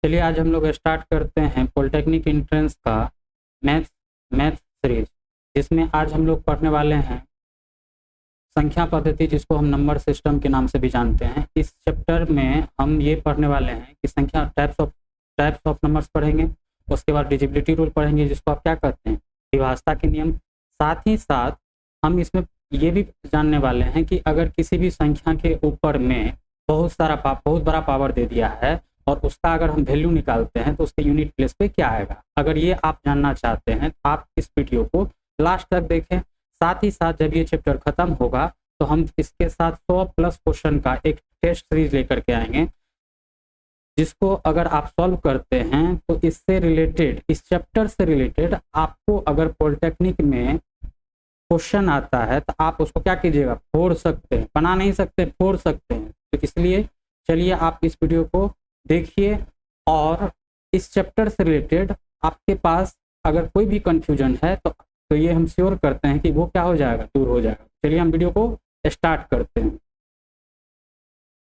चलिए आज हम लोग स्टार्ट करते हैं पॉलिटेक्निक एंट्रेंस का मैथ मैथ सीरीज, जिसमें आज हम लोग पढ़ने वाले हैं संख्या पद्धति, जिसको हम नंबर सिस्टम के नाम से भी जानते हैं। इस चैप्टर में हम ये पढ़ने वाले हैं कि संख्या टाइप्स ऑफ नंबर्स पढ़ेंगे। उसके बाद डिजिबिलिटी रूल पढ़ेंगे, जिसको आप क्या कहते हैं, विभाज्यता के नियम। साथ ही साथ हम इसमें ये भी जानने वाले हैं कि अगर किसी भी संख्या के ऊपर में बहुत बड़ा पावर दे दिया है और उसका अगर हम वैल्यू निकालते हैं तो उसके यूनिट प्लेस पे क्या आएगा। अगर ये आप जानना चाहते हैं तो आप इस वीडियो को लास्ट तक देखें। साथ ही साथ जब ये चैप्टर खत्म होगा तो हम इसके साथ 100+ क्वेश्चन का एक टेस्ट सीरीज लेकर के आएंगे, जिसको अगर आप सॉल्व करते हैं तो इससे रिलेटेड, इस चैप्टर से रिलेटेड आपको अगर पॉलिटेक्निक में क्वेश्चन आता है तो आप उसको क्या कीजिएगा, फोड़ सकते हैं, बना नहीं सकते, फोड़ सकते हैं। तो इसलिए चलिए आप इस वीडियो को देखिए और इस चैप्टर से रिलेटेड आपके पास अगर कोई भी कंफ्यूजन है तो ये हम श्योर करते हैं कि वो क्या हो जाएगा, दूर हो जाएगा। चलिए हम वीडियो को स्टार्ट करते हैं।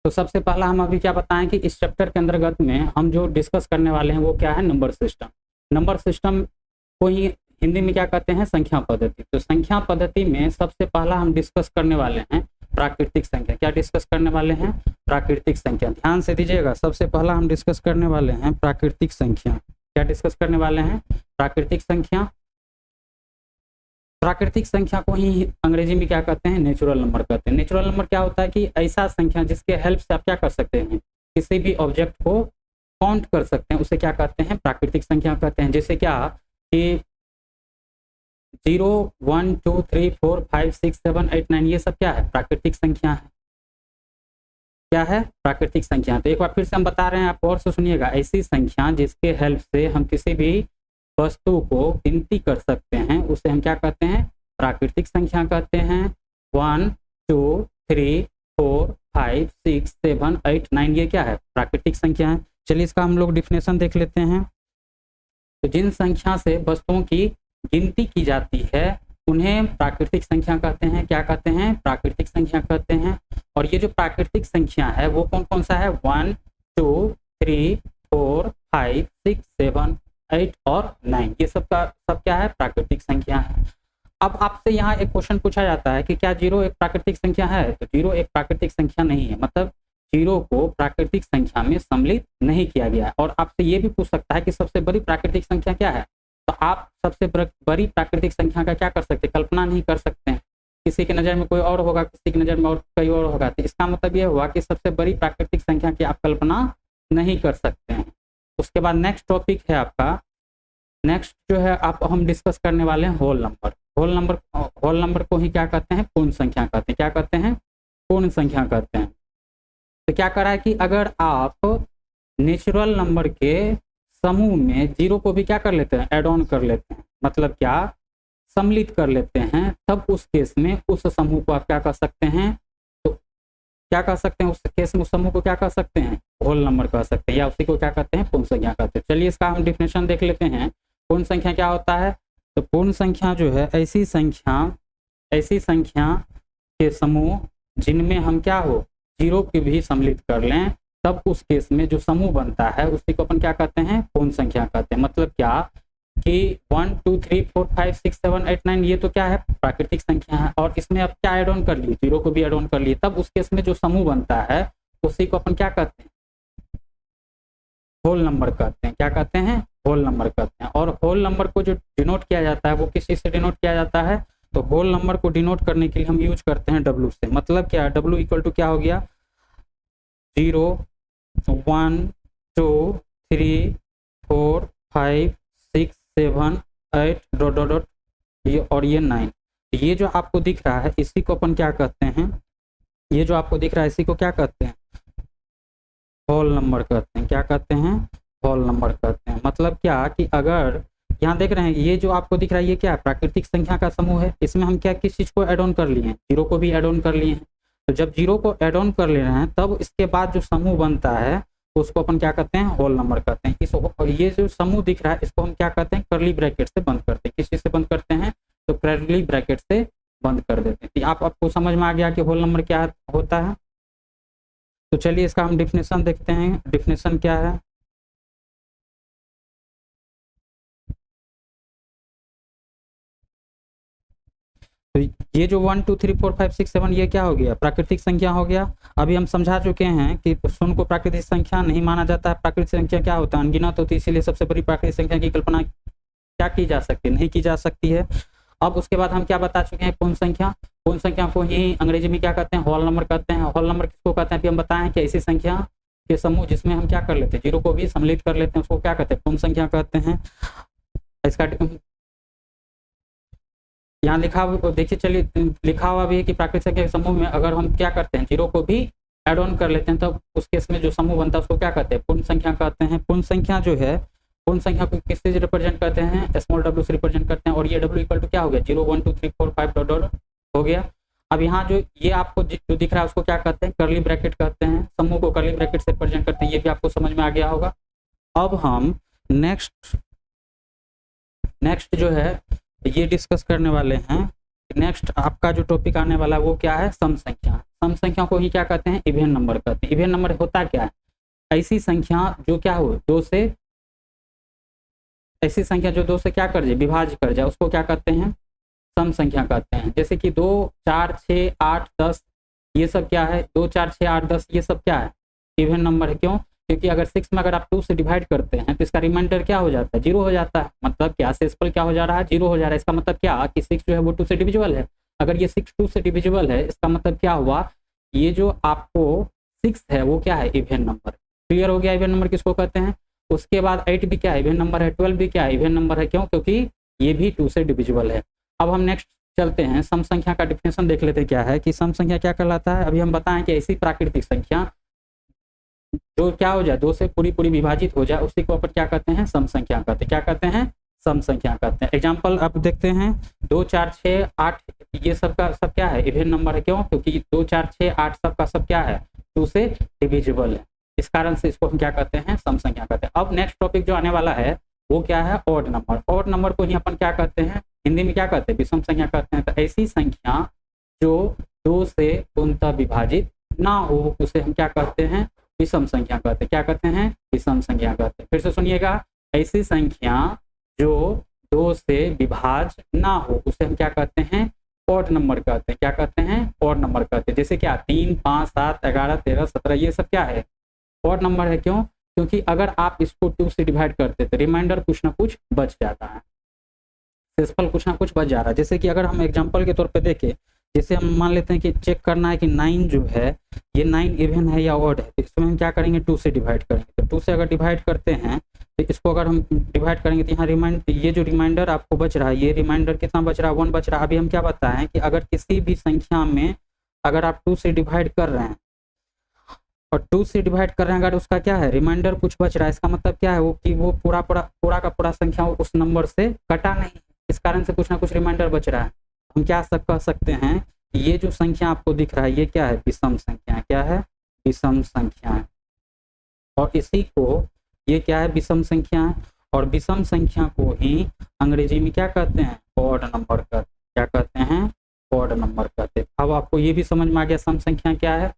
तो सबसे पहला हम अभी क्या बताएं कि इस चैप्टर के अंतर्गत में हम जो डिस्कस करने वाले हैं वो क्या है, नंबर सिस्टम। नंबर सिस्टम को ही हिंदी में क्या कहते हैं, संख्या पद्धति। तो संख्या पद्धति में सबसे पहला हम डिस्कस करने वाले हैं प्राकृतिक संख्या। क्या डिस्कस करने वाले हैं, प्राकृतिक संख्या। ध्यान से दीजिएगा, सबसे पहला हम डिस्कस करने वाले हैं प्राकृतिक संख्या। क्या डिस्कस करने वाले हैं, प्राकृतिक संख्या। प्राकृतिक संख्या को ही अंग्रेजी में क्या कहते हैं, नेचुरल नंबर कहते हैं। नेचुरल नंबर क्या होता है कि ऐसा संख्या जिसके हेल्प से आप क्या कर सकते हैं, किसी भी ऑब्जेक्ट को काउंट कर सकते हैं, उसे क्या कहते हैं, प्राकृतिक संख्या कहते हैं। जैसे क्या कि 0 1 2 3 4 5 6 7 8 9 ये सब क्या है, प्राकृतिक संख्या है। क्या है, प्राकृतिक संख्या। तो एक बार फिर से हम बता रहे हैं, आप और से सुनिएगा। ऐसी संख्या जिसके हेल्प से हम किसी भी वस्तु को गिनती कर सकते हैं उसे हम क्या कहते हैं, प्राकृतिक संख्या कहते हैं। 1 2 3 4 5 6 7 8 9 ये क्या है, प्राकृतिक संख्या है। चलिए इसका हम लोग डिफिनेशन देख लेते हैं। तो जिन संख्या से वस्तुओं की गिनती की जाती है उन्हें प्राकृतिक संख्या कहते हैं। क्या कहते हैं, प्राकृतिक संख्या कहते हैं। और ये जो प्राकृतिक संख्या है वो कौन कौन सा है, 1 2 3 4 5 6 7 8 और 9 ये सब क्या है, प्राकृतिक संख्या है। अब आपसे यहाँ एक क्वेश्चन पूछा जाता है कि क्या 0 एक प्राकृतिक संख्या है। तो 0 एक प्राकृतिक संख्या नहीं है, मतलब 0 को प्राकृतिक संख्या में सम्मिलित नहीं किया गया है। और आपसे ये भी पूछ सकता है कि सबसे बड़ी प्राकृतिक संख्या क्या है। तो आप सबसे बड़ी प्राकृतिक संख्या का क्या कर सकते हैं, कल्पना नहीं कर सकते हैं। किसी की नज़र में कोई और होगा, किसी की नज़र में और कोई और होगा। तो इसका मतलब ये हुआ कि सबसे बड़ी प्राकृतिक संख्या की आप कल्पना नहीं कर सकते हैं। उसके बाद नेक्स्ट टॉपिक है आपका, नेक्स्ट जो है आप हम डिस्कस करने वाले हैं होल नंबर। होल नंबर को ही क्या कहते हैं, पूर्ण संख्या कहते हैं। क्या कहते हैं, पूर्ण संख्या कहते हैं। तो क्या करा है कि अगर आप नेचुरल नंबर के समूह में 0 को भी क्या कर लेते हैं, एड ऑन कर लेते हैं, मतलब क्या, सम्मिलित कर लेते हैं, तब उस केस में उस समूह को आप क्या कर सकते हैं, तो क्या कर सकते हैं, उस केस में उस समूह को क्या कर सकते हैं, होल नंबर कह सकते हैं, या उसी को क्या कहते हैं, पूर्ण संख्या कहते हैं। चलिए इसका हम डिफिनेशन देख लेते हैं। पूर्ण संख्या क्या होता है। तो पूर्ण संख्या जो है ऐसी संख्या के समूह जिनमें हम क्या हो, 0 को भी सम्मिलित कर लें, तब उस केस में जो समूह बनता है उसी को अपन क्या कहते हैं, पूर्ण संख्या कहते हैं। मतलब क्या कि 1 2 3 4 5 6 7 8 9 ये तो क्या है, प्राकृतिक संख्या है। और इसमें अब क्या ऐड ऑन कर लिए, 0 को भी ऐड ऑन कर लिए, तब उस केस में जो समूह बनता है उसी को अपन क्या कहते हैं, होल नंबर कहते हैं। क्या कहते हैं, होल नंबर कहते हैं। और होल नंबर को जो डिनोट किया जाता है वो किस चीज़ से डिनोट किया जाता है। तो होल नंबर को डिनोट करने के लिए हम यूज करते हैं W से। मतलब क्या, W इक्वल टू क्या हो गया, 0 1 2 3 4 5 6 7 8 डॉट डॉट डॉट ये और ये 9। ये जो आपको दिख रहा है इसी को अपन क्या कहते हैं, ये जो आपको दिख रहा है इसी को क्या कहते हैं, होल नंबर कहते हैं। क्या कहते हैं, होल नंबर कहते हैं। मतलब क्या कि अगर यहाँ देख रहे हैं ये जो आपको दिख रहा है ये क्या है, प्राकृतिक संख्या का समूह है। इसमें हम क्या किस चीज़ को ऐड ऑन कर लिए हैं, 0 को भी ऐड ऑन कर लिए हैं। तो जब 0 को ऐड ऑन कर ले रहे हैं तब इसके बाद जो समूह बनता है उसको अपन क्या कहते हैं, होल नंबर कहते हैं। ये जो समूह दिख रहा है इसको हम क्या कहते हैं, कर्ली ब्रैकेट से बंद करते हैं। किस चीज़ से बंद करते हैं, तो कर्ली ब्रैकेट से बंद कर देते हैं। आपको समझ में आ गया कि होल नंबर क्या होता है। तो चलिए इसका हम डिफिनेशन देखते हैं। डिफिनेशन क्या है, तो ये जो 1 2 3 4 5 6 7 ये क्या हो गया, प्राकृतिक संख्या हो गया। अभी हम समझा चुके हैं कि शून्य को प्राकृतिक संख्या नहीं माना जाता है। प्राकृतिक संख्या क्या होता है, अनगिनत होती है, इसीलिए सबसे बड़ी प्राकृतिक संख्या की कल्पना क्या की जा सकती है, नहीं की जा सकती है। अब उसके बाद हम क्या बता चुके हैं, पूर्ण संख्या। पूर्ण संख्या को ही अंग्रेजी में क्या कहते हैं, होल नंबर कहते हैं। होल नंबर किसको कहते हैं, अभी हम बताएं कि ऐसी संख्या के समूह जिसमें हम क्या कर लेते हैं, जीरो को भी सम्मिलित कर लेते हैं, उसको क्या कहते हैं, पूर्ण संख्या कहते हैं। इसका यहाँ लिखा हुआ देखिए, चलिए लिखा हुआ भी है कि प्राकृतिक संख्या के समूह में अगर हम क्या करते हैं, जीरो को भी एड ऑन कर लेते हैं, तो उस केस में जो समूह बनता है उसको क्या कहते हैं, पूर्ण संख्या कहते हैं। पूर्ण संख्या जो है, पूर्ण संख्या को किससे रिप्रेजेंट करते हैं, स्मॉल w से रिप्रेजेंट करते हैं। और ये w इक्वल टू क्या हो गया, 0 1 2 3 4 5 डॉट डॉट हो गया। अब यहाँ जो ये आपको जो दिख रहा है उसको क्या कहते हैं, कर्ली ब्रैकेट कहते हैं। समूह को कर्ली ब्रैकेट से रिप्रेजेंट करते हैं, ये भी आपको समझ में आ गया होगा। अब हम नेक्स्ट जो है ये डिस्कस करने वाले हैं। नेक्स्ट आपका जो टॉपिक आने वाला है वो क्या है, सम संख्या। सम संख्या को ही क्या कहते हैं, इवन नंबर कहते हैं। इवन नंबर होता क्या है, ऐसी संख्या जो क्या हो, ऐसी संख्या जो दो से क्या कर जाए, विभाज्य कर जाए, उसको क्या कहते हैं, सम संख्या कहते हैं। जैसे कि 2 4 6 8 10 ये सब क्या है, 2 4 6 8 10 ये सब क्या है, इवन नंबर है। क्यों, क्योंकि अगर 6 में अगर आप 2 से डिवाइड करते हैं तो इसका रिमाइंडर क्या हो जाता है, 0 हो जाता है। मतलब क्या, शेषफल क्या हो जा रहा है, 0 हो जा रहा है। इसका मतलब क्या कि 6 जो है वो 2 से डिविजिबल है। अगर ये 6 2 से डिविजिबल है, इसका मतलब क्या हुआ, ये जो आपको 6 है वो क्या है, इवन नंबर। क्लियर हो गया, इवन नंबर किसको कहते हैं। उसके बाद 8 भी क्या है, इवन नंबर है। 12 भी क्या है, इवन नंबर है। क्यों, क्योंकि ये भी 2 से डिविजिबल है। अब हम नेक्स्ट चलते हैं, सम संख्या का डिफिनेशन देख लेते हैं क्या है, कि सम संख्या क्या कहलाता है। अभी हम बताएं कि ऐसी प्राकृतिक संख्या जो क्या हो जाए, 2 से पूरी विभाजित हो जाए, उसी को अपन क्या कहते हैं, सम संख्या कहते हैं। क्या कहते हैं, सम संख्या कहते हैं। एग्जाम्पल आप देखते हैं, 2 4 6 8 ये सब का सब क्या है, इवन नंबर है। क्यों, क्योंकि 2 4 6 8 सब का सब क्या है, 2 से डिविजिबल है। इस कारण से इसको हम क्या कहते हैं, सम संख्या कहते हैं। अब नेक्स्ट टॉपिक जो आने वाला है वो क्या है, ऑड नंबर। ऑड नंबर को ही अपन क्या कहते हैं, हिंदी में क्या कहते हैं, विषम संख्या कहते हैं। तो ऐसी संख्या जो 2 से पूर्णतः विभाजित ना हो उसे हम क्या कहते हैं, विषम संख्या कहते हैं। क्या कहते हैं, विषम संख्या कहते हैं। फिर से सुनिएगा, ऐसी संख्या जो 2 से विभाज्य ना हो उसे हम क्या कहते हैं, ऑड नंबर कहते हैं। क्या कहते हैं, ऑड नंबर कहते हैं। जैसे क्या, 3 5 7 11 13 17 ये सब क्या है, ऑड नंबर है। क्यों, क्योंकि अगर आप इसको 2 से डिवाइड करते तो रिमाइंडर कुछ ना कुछ बच जाता है, शेषफल कुछ ना कुछ बच जा रहा है। जैसे कि अगर हम एग्जांपल के तौर पे देखें, जैसे हम मान लेते हैं कि चेक करना है कि 9 जो है ये 9 इवन है या ऑड है, तो इसमें हम क्या करेंगे, 2 से डिवाइड करेंगे। तो 2 से अगर डिवाइड करते हैं तो इसको अगर हम डिवाइड करेंगे तो यहाँ ये जो रिमाइंडर आपको बच रहा है, ये रिमाइंडर कितना बच रहा है, 1 बच रहा है। अभी हम क्या बताएं कि अगर किसी भी संख्या में अगर आप 2 से डिवाइड कर रहे हैं और 2 से डिवाइड कर रहे हैं, अगर उसका क्या है, रिमाइंडर कुछ बच रहा है, इसका मतलब क्या है, वो कि वो पूरा का पूरा संख्या उस नंबर से कटा नहीं, इस कारण से कुछ ना कुछ रिमाइंडर बच रहा है। हम क्या कह सकते हैं, ये जो संख्या आपको दिख रहा है ये क्या है, विषम संख्या। क्या है, विषम संख्या है। और इसी को ये क्या है, विषम संख्या है। और विषम संख्या को ही अंग्रेजी में क्या कहते हैं, ऑड नंबर कहते हैं। क्या कहते हैं, ऑड नंबर कहते हैं। अब आपको ये भी समझ में आ गया सम संख्या क्या है,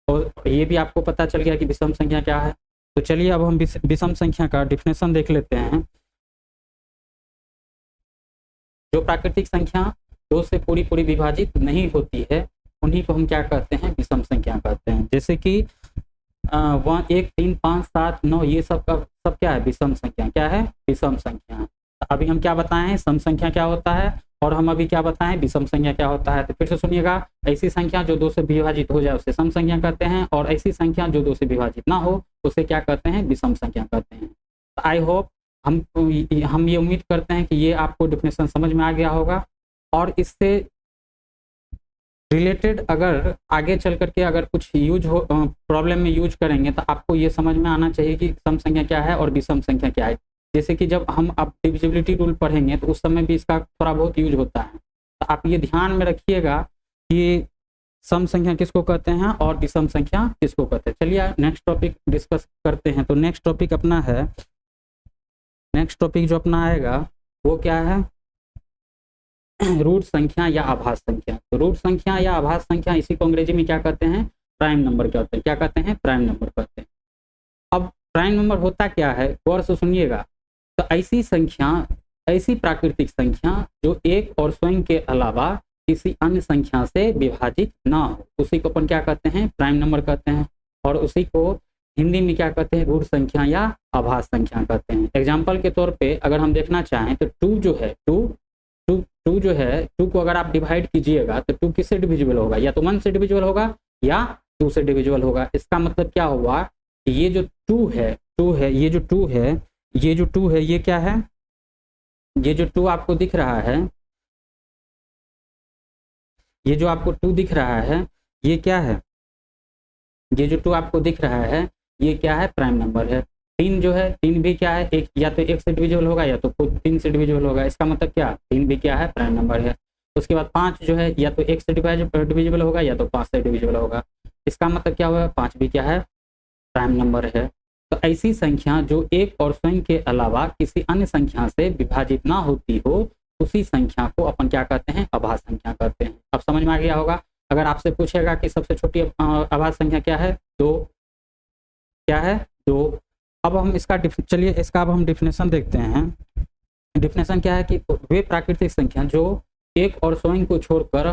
और ये भी आपको पता चल गया कि विषम संख्या क्या है। तो चलिए अब हम विषम संख्या का डिफिनेशन देख लेते हैं। जो प्राकृतिक संख्या 2 से पूरी विभाजित नहीं होती है उन्हीं को हम क्या कहते हैं, विषम संख्या कहते हैं। जैसे कि 1 3 5 7 9 ये सब का सब क्या है, विषम संख्या। क्या है, विषम संख्या। अभी हम क्या बताएं, सम संख्या क्या होता है, और हम अभी क्या बताएं, विषम संख्या क्या होता है। तो फिर से सुनिएगा, ऐसी संख्या जो 2 से विभाजित हो जाए उसे सम संख्या कहते हैं, और ऐसी संख्या जो 2 से विभाजित ना हो उसे क्या कहते हैं, विषम संख्या कहते हैं। आई होप हम ये उम्मीद करते हैं कि ये आपको डिफिनेशन समझ में आ गया होगा। और इससे रिलेटेड अगर आगे चल करके अगर कुछ यूज हो, प्रॉब्लम में यूज करेंगे तो आपको ये समझ में आना चाहिए कि सम संख्या क्या है और विषम संख्या क्या है। जैसे कि जब हम अब डिविजिबिलिटी रूल पढ़ेंगे तो उस समय भी इसका थोड़ा बहुत यूज होता है। तो आप ये ध्यान में रखिएगा कि सम संख्या किसको कहते हैं और विषम संख्या किसको कहते हैं। चलिए नेक्स्ट टॉपिक डिस्कस करते हैं। तो नेक्स्ट टॉपिक अपना है, नेक्स्ट टॉपिक जो अपना आएगा वो क्या है, रूट संख्या या आभास संख्या। तो रूट संख्या या आभास संख्या इसी को अंग्रेजी में क्या कहते हैं, प्राइम नंबर कहते हैं। क्या कहते हैं, प्राइम नंबर कहते हैं। अब प्राइम नंबर होता क्या है, गौर से सुनिएगा। तो ऐसी संख्या ऐसी प्राकृतिक संख्या जो एक और स्वयं के अलावा किसी अन्य संख्या से विभाजित ना हो, उसी को अपन क्या कहते हैं, प्राइम नंबर कहते हैं। और उसी को हिंदी में क्या कहते हैं, रूट संख्या या आभास संख्या कहते हैं। एग्जाम्पल के तौर पे अगर हम देखना चाहें तो टू जो है, टू जो है, टू को अगर आप डिवाइड कीजिएगा तो टू किससे डिविजिबल होगा, या तो 1 से डिविजिबल होगा या 2 से डिविजिबल होगा। इसका मतलब क्या हुआ कि ये जो टू है, ये जो टू है, ये क्या है, ये जो टू आपको दिख रहा है, ये जो आपको टू दिख रहा है, ये क्या है, ये जो टू आपको दिख रहा है ये क्या है, प्राइम नंबर है। 3 जो है, 3 भी क्या है, एक या तो 1 से डिविजिबल होगा या तो 3 से डिविजिबल होगा। इसका मतलब क्या, 3 भी क्या है, प्राइम नंबर है। उसके बाद 5 जो है, या तो 1 से डिविजिबल होगा या तो 5 से डिविजिबल होगा। इसका मतलब क्या हुआ, 5 भी क्या है, प्राइम नंबर है। तो ऐसी संख्या जो एक और स्वयं के अलावा किसी अन्य संख्या से विभाजित ना होती हो, उसी संख्या को अपन क्या कहते हैं, आभास संख्या कहते हैं। अब समझ में आ गया होगा। अगर आपसे पूछेगा कि सबसे छोटी आभास संख्या क्या है, 2, क्या है, 2। अब हम इसका चलिए इसका अब हम डिफिनेशन देखते हैं। डिफिनेशन क्या है कि वे प्राकृतिक संख्या जो एक और स्वयं को छोड़कर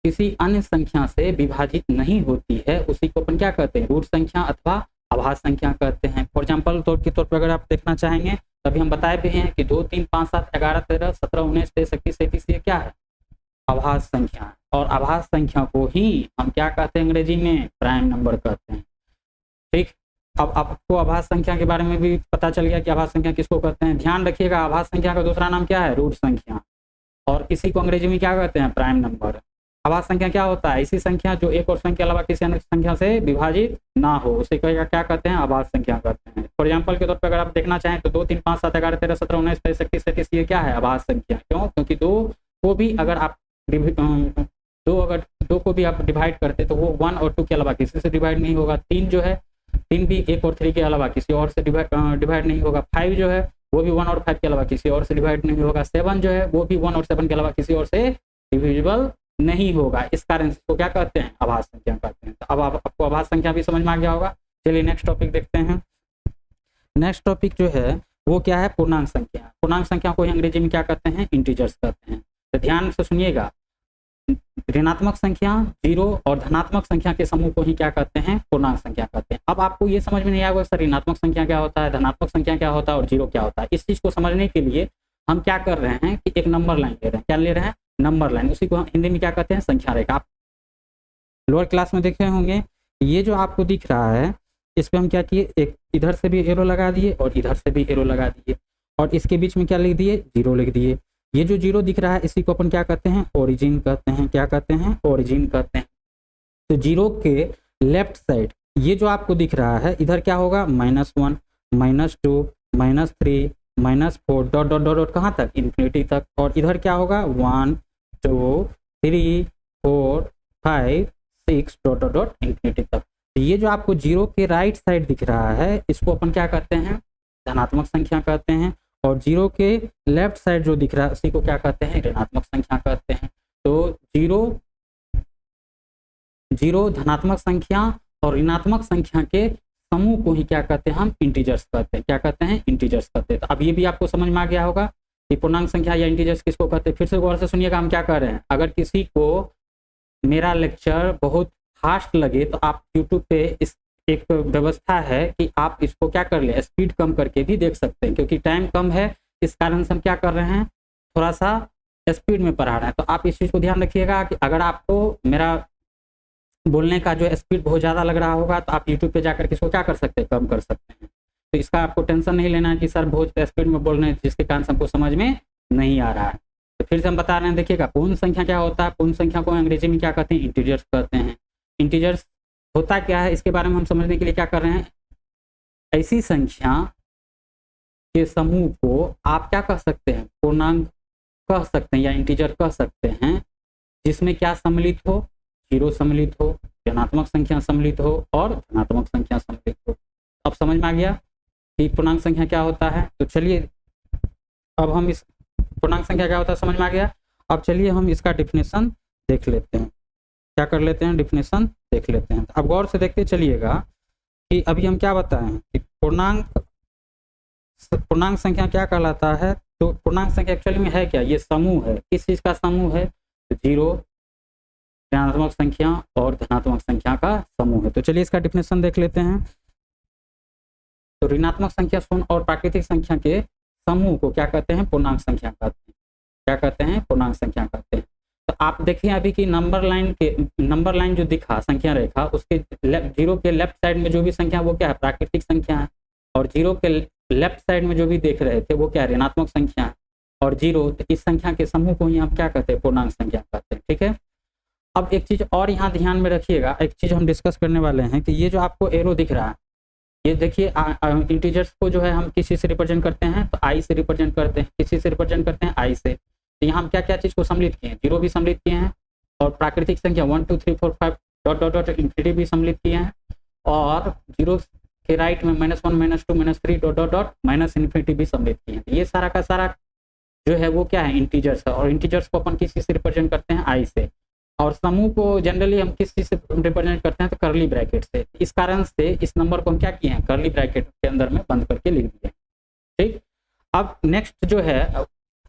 किसी अन्य संख्या से विभाजित नहीं होती है, उसी को अपन क्या कहते हैं, रूट संख्या अथवा आभास संख्या कहते हैं। फॉर एग्जाम्पल के तौर पर अगर आप देखना चाहेंगे, तभी हम बताए भी हैं कि 2, 3, 5, 7, 11, 13, 17, 19, 23, 31, 33 ये क्या है, आभास संख्या। और आभास संख्या को ही हम क्या कहते हैं, अंग्रेजी में प्राइम नंबर कहते हैं। ठीक, अब आपको आभास संख्या के बारे में भी पता चल गया कि आभास संख्या किसको कहते हैं। ध्यान रखिएगा, आभास संख्या का दूसरा नाम क्या है, रूट संख्या, और इसी को अंग्रेजी में क्या कहते हैं, प्राइम नंबर। आभास संख्या क्या होता है, ऐसी संख्या जो एक और संख्या के अलावा किसी अन्य संख्या से विभाजित ना हो, उसे क्या कहते हैं, आभास संख्या कहते हैं। फॉर एग्जाम्पल के तौर पर अगर आप देखना चाहें तो 2, 3, 5, 7, 11, 13, 17, 19, 23, 31, 33 ये क्या है, आभास संख्या। क्यों, क्योंकि 2 को भी अगर आप दो को भी आप डिवाइड करते तो वो 1 और 2 के अलावा किसी से डिवाइड नहीं होगा। 3 जो है, 3 भी 1 और 3 के अलावा किसी और से डिवाइड नहीं होगा। 5 जो है वो भी 1 और 5 के अलावा किसी और से डिवाइड नहीं होगा। 7 जो है वो भी 1 और 7 के अलावा किसी और से डिविजिबल नहीं होगा। इस कारण से इसको क्या कहते हैं, आभास संख्या कहते हैं। तो अब आपको आभास संख्या भी समझ में आ गया होगा। चलिए नेक्स्ट टॉपिक देखते हैं। नेक्स्ट टॉपिक जो है वो क्या है, पूर्णांक संख्या। पूर्णांक संख्या को अंग्रेजी में क्या कहते हैं, इंटीजर्स कहते हैं। तो ध्यान से सुनिएगा, ऋणात्मक संख्या, जीरो और धनात्मक संख्या के समूह को ही क्या कहते हैं, पूर्णांक संख्या कहते हैं। अब आपको ये समझ में नहीं आएगा सर ऋणात्मक संख्या क्या होता है, धनात्मक संख्या क्या होता है और जीरो क्या होता है। इस चीज को समझने के लिए हम क्या कर रहे हैं कि एक नंबर लाइन ले रहे हैं। क्या ले रहे हैं, नंबर लाइन। उसी को हिंदी में क्या कहते हैं, संख्या रेखा। आप लोअर क्लास में देखे होंगे, ये जो आपको दिख रहा है इस पर हम क्या किए, एक इधर से भी एरो लगा दिए और इधर से भी एरो लगा दिए, और इसके बीच में क्या लिख दिए, जीरो लिख दिए। ये जो जीरो दिख रहा है इसी को अपन क्या कहते हैं, ओरिजिन कहते हैं। क्या कहते हैं, ओरिजिन कहते हैं। तो जीरो के लेफ्ट साइड ये जो आपको दिख रहा है, इधर क्या होगा, -1, -2, -3, -4 डॉट डॉट डॉट कहाँ तक, इन्फिनिटी तक। और इधर क्या होगा, 1, 2, 3, 4, 5, 6 डॉट डॉट डॉट इन्फिनिटी तक। तो ये जो आपको जीरो के राइट साइड दिख रहा है इसको अपन क्या कहते हैं, धनात्मक संख्या कहते हैं। और जीरो के लेफ्ट साइड जो दिख रहा है उसी को क्या कहते हैं, ऋणात्मक संख्या कहते हैं। तो जीरो धनात्मक संख्या और ऋणात्मक संख्या के समूह को ही क्या कहते हैं, हम इंटीजर्स कहते हैं। क्या कहते हैं, इंटीजर्स कहते हैं। तो अब ये भी आपको समझ में आ गया होगा कि पूर्णांक संख्या या इंटीजर्स किसको कहते हैं। फिर से गौर से सुनिएगा हम क्या कर रहे हैं। अगर किसी को मेरा लेक्चर बहुत फास्ट लगे तो आप यूट्यूब पे इस एक व्यवस्था है कि आप इसको क्या कर ले, स्पीड कम करके भी देख सकते हैं, क्योंकि टाइम कम है इस कारण से हम क्या कर रहे हैं, थोड़ा सा स्पीड में पढ़ा रहे हैं। तो आप इस चीज़ को ध्यान रखिएगा कि अगर आपको मेरा बोलने का जो स्पीड बहुत ज़्यादा लग रहा होगा तो आप यूट्यूब पे जाकर इसको क्या कर सकते हैं, कम कर सकते हैं। तो इसका आपको टेंशन नहीं लेना है कि सर बहुत स्पीड में बोल रहे हैं जिसके कारण से हमको समझ में नहीं आ रहा है। तो फिर से हम बता रहे हैं, देखिएगा पूर्ण संख्या क्या होता है। पूर्ण संख्या को अंग्रेजी में क्या कहते हैं, इंटीजर्स कहते हैं। इंटीजर्स होता क्या है इसके बारे में हम समझने के लिए क्या कर रहे हैं, ऐसी संख्या के समूह को आप क्या कह सकते हैं, पूर्णांक कह सकते हैं या इंटीजर कह सकते हैं, जिसमें क्या सम्मिलित हो, जीरो सम्मिलित हो, ऋणात्मक संख्या सम्मिलित हो और धनात्मक संख्या सम्मिलित हो। अब समझ में आ गया कि पूर्णांक संख्या क्या होता है। तो चलिए अब हम इस पूर्णांक संख्या क्या होता है समझ में आ गया। अब चलिए हम इसका डिफिनेशन देख लेते हैं। क्या कर लेते हैं, डिफिनेशन देख लेते हैं। अब गौर से देखते चलिएगा कि अभी हम क्या बताएं कि पूर्णांक संख्या क्या कहलाता है, तो पूर्णांक संख्या एक्चुअली में है क्या, ये समूह है, किस चीज़ का समूह है, तो जीरो, ऋणात्मक संख्या और धनात्मक संख्या का समूह है। तो चलिए इसका डिफिनेशन देख लेते हैं। तो ऋणात्मक संख्या शून्य और प्राकृतिक संख्या के समूह को क्या कहते हैं, पूर्णांक संख्या कहते हैं। क्या कहते हैं, पूर्णांक संख्या कहते हैं। तो आप देखिए अभी की नंबर लाइन जो दिखा संख्या रेखा, उसके जीरो के लेफ्ट साइड में जो भी संख्या वो क्या है, प्राकृतिक संख्या है, और जीरो के लेफ्ट साइड में जो भी देख रहे थे वो क्या है, ऋणात्मक संख्या है, और जीरो, तो इस संख्या के समूह को ही हम क्या कहते हैं, पूर्णांक संख्या कहते हैं। ठीक है। अब एक चीज और यहाँ ध्यान में रखिएगा, एक चीज हम डिस्कस करने वाले हैं कि ये जो आपको एरो दिख रहा है, ये देखिए इंटीजर्स को जो है हम किसी से रिप्रेजेंट करते हैं, तो आई से रिप्रेजेंट करते हैं, किसी से रिप्रेजेंट करते हैं, आई से। तो यहाँ हम क्या क्या चीज़ को सम्मिलित किए हैं, जीरो भी सम्मिलित किए हैं, और प्राकृतिक संख्या 1 2 3 4 5 डॉट डॉट डॉट इन्फिनिटी भी सम्मिलित किए हैं, और जीरो के राइट में -1 -2 -3 dot dot dot minus infinity भी सम्मिलित किए हैं। ये सारा का सारा जो है वो क्या है, इंटीजर्स है, और इंटीजर्स को अपन किस चीज़ से रिप्रेजेंट करते हैं, आई से, और समूह को जनरली हम किस चीज़ से रिप्रेजेंट करते हैं, तो करली ब्रैकेट से। इस कारण से इस नंबर को हम क्या किए हैं, करली ब्रैकेट के अंदर में बंद करके लिख दिए। ठीक। अब नेक्स्ट जो है,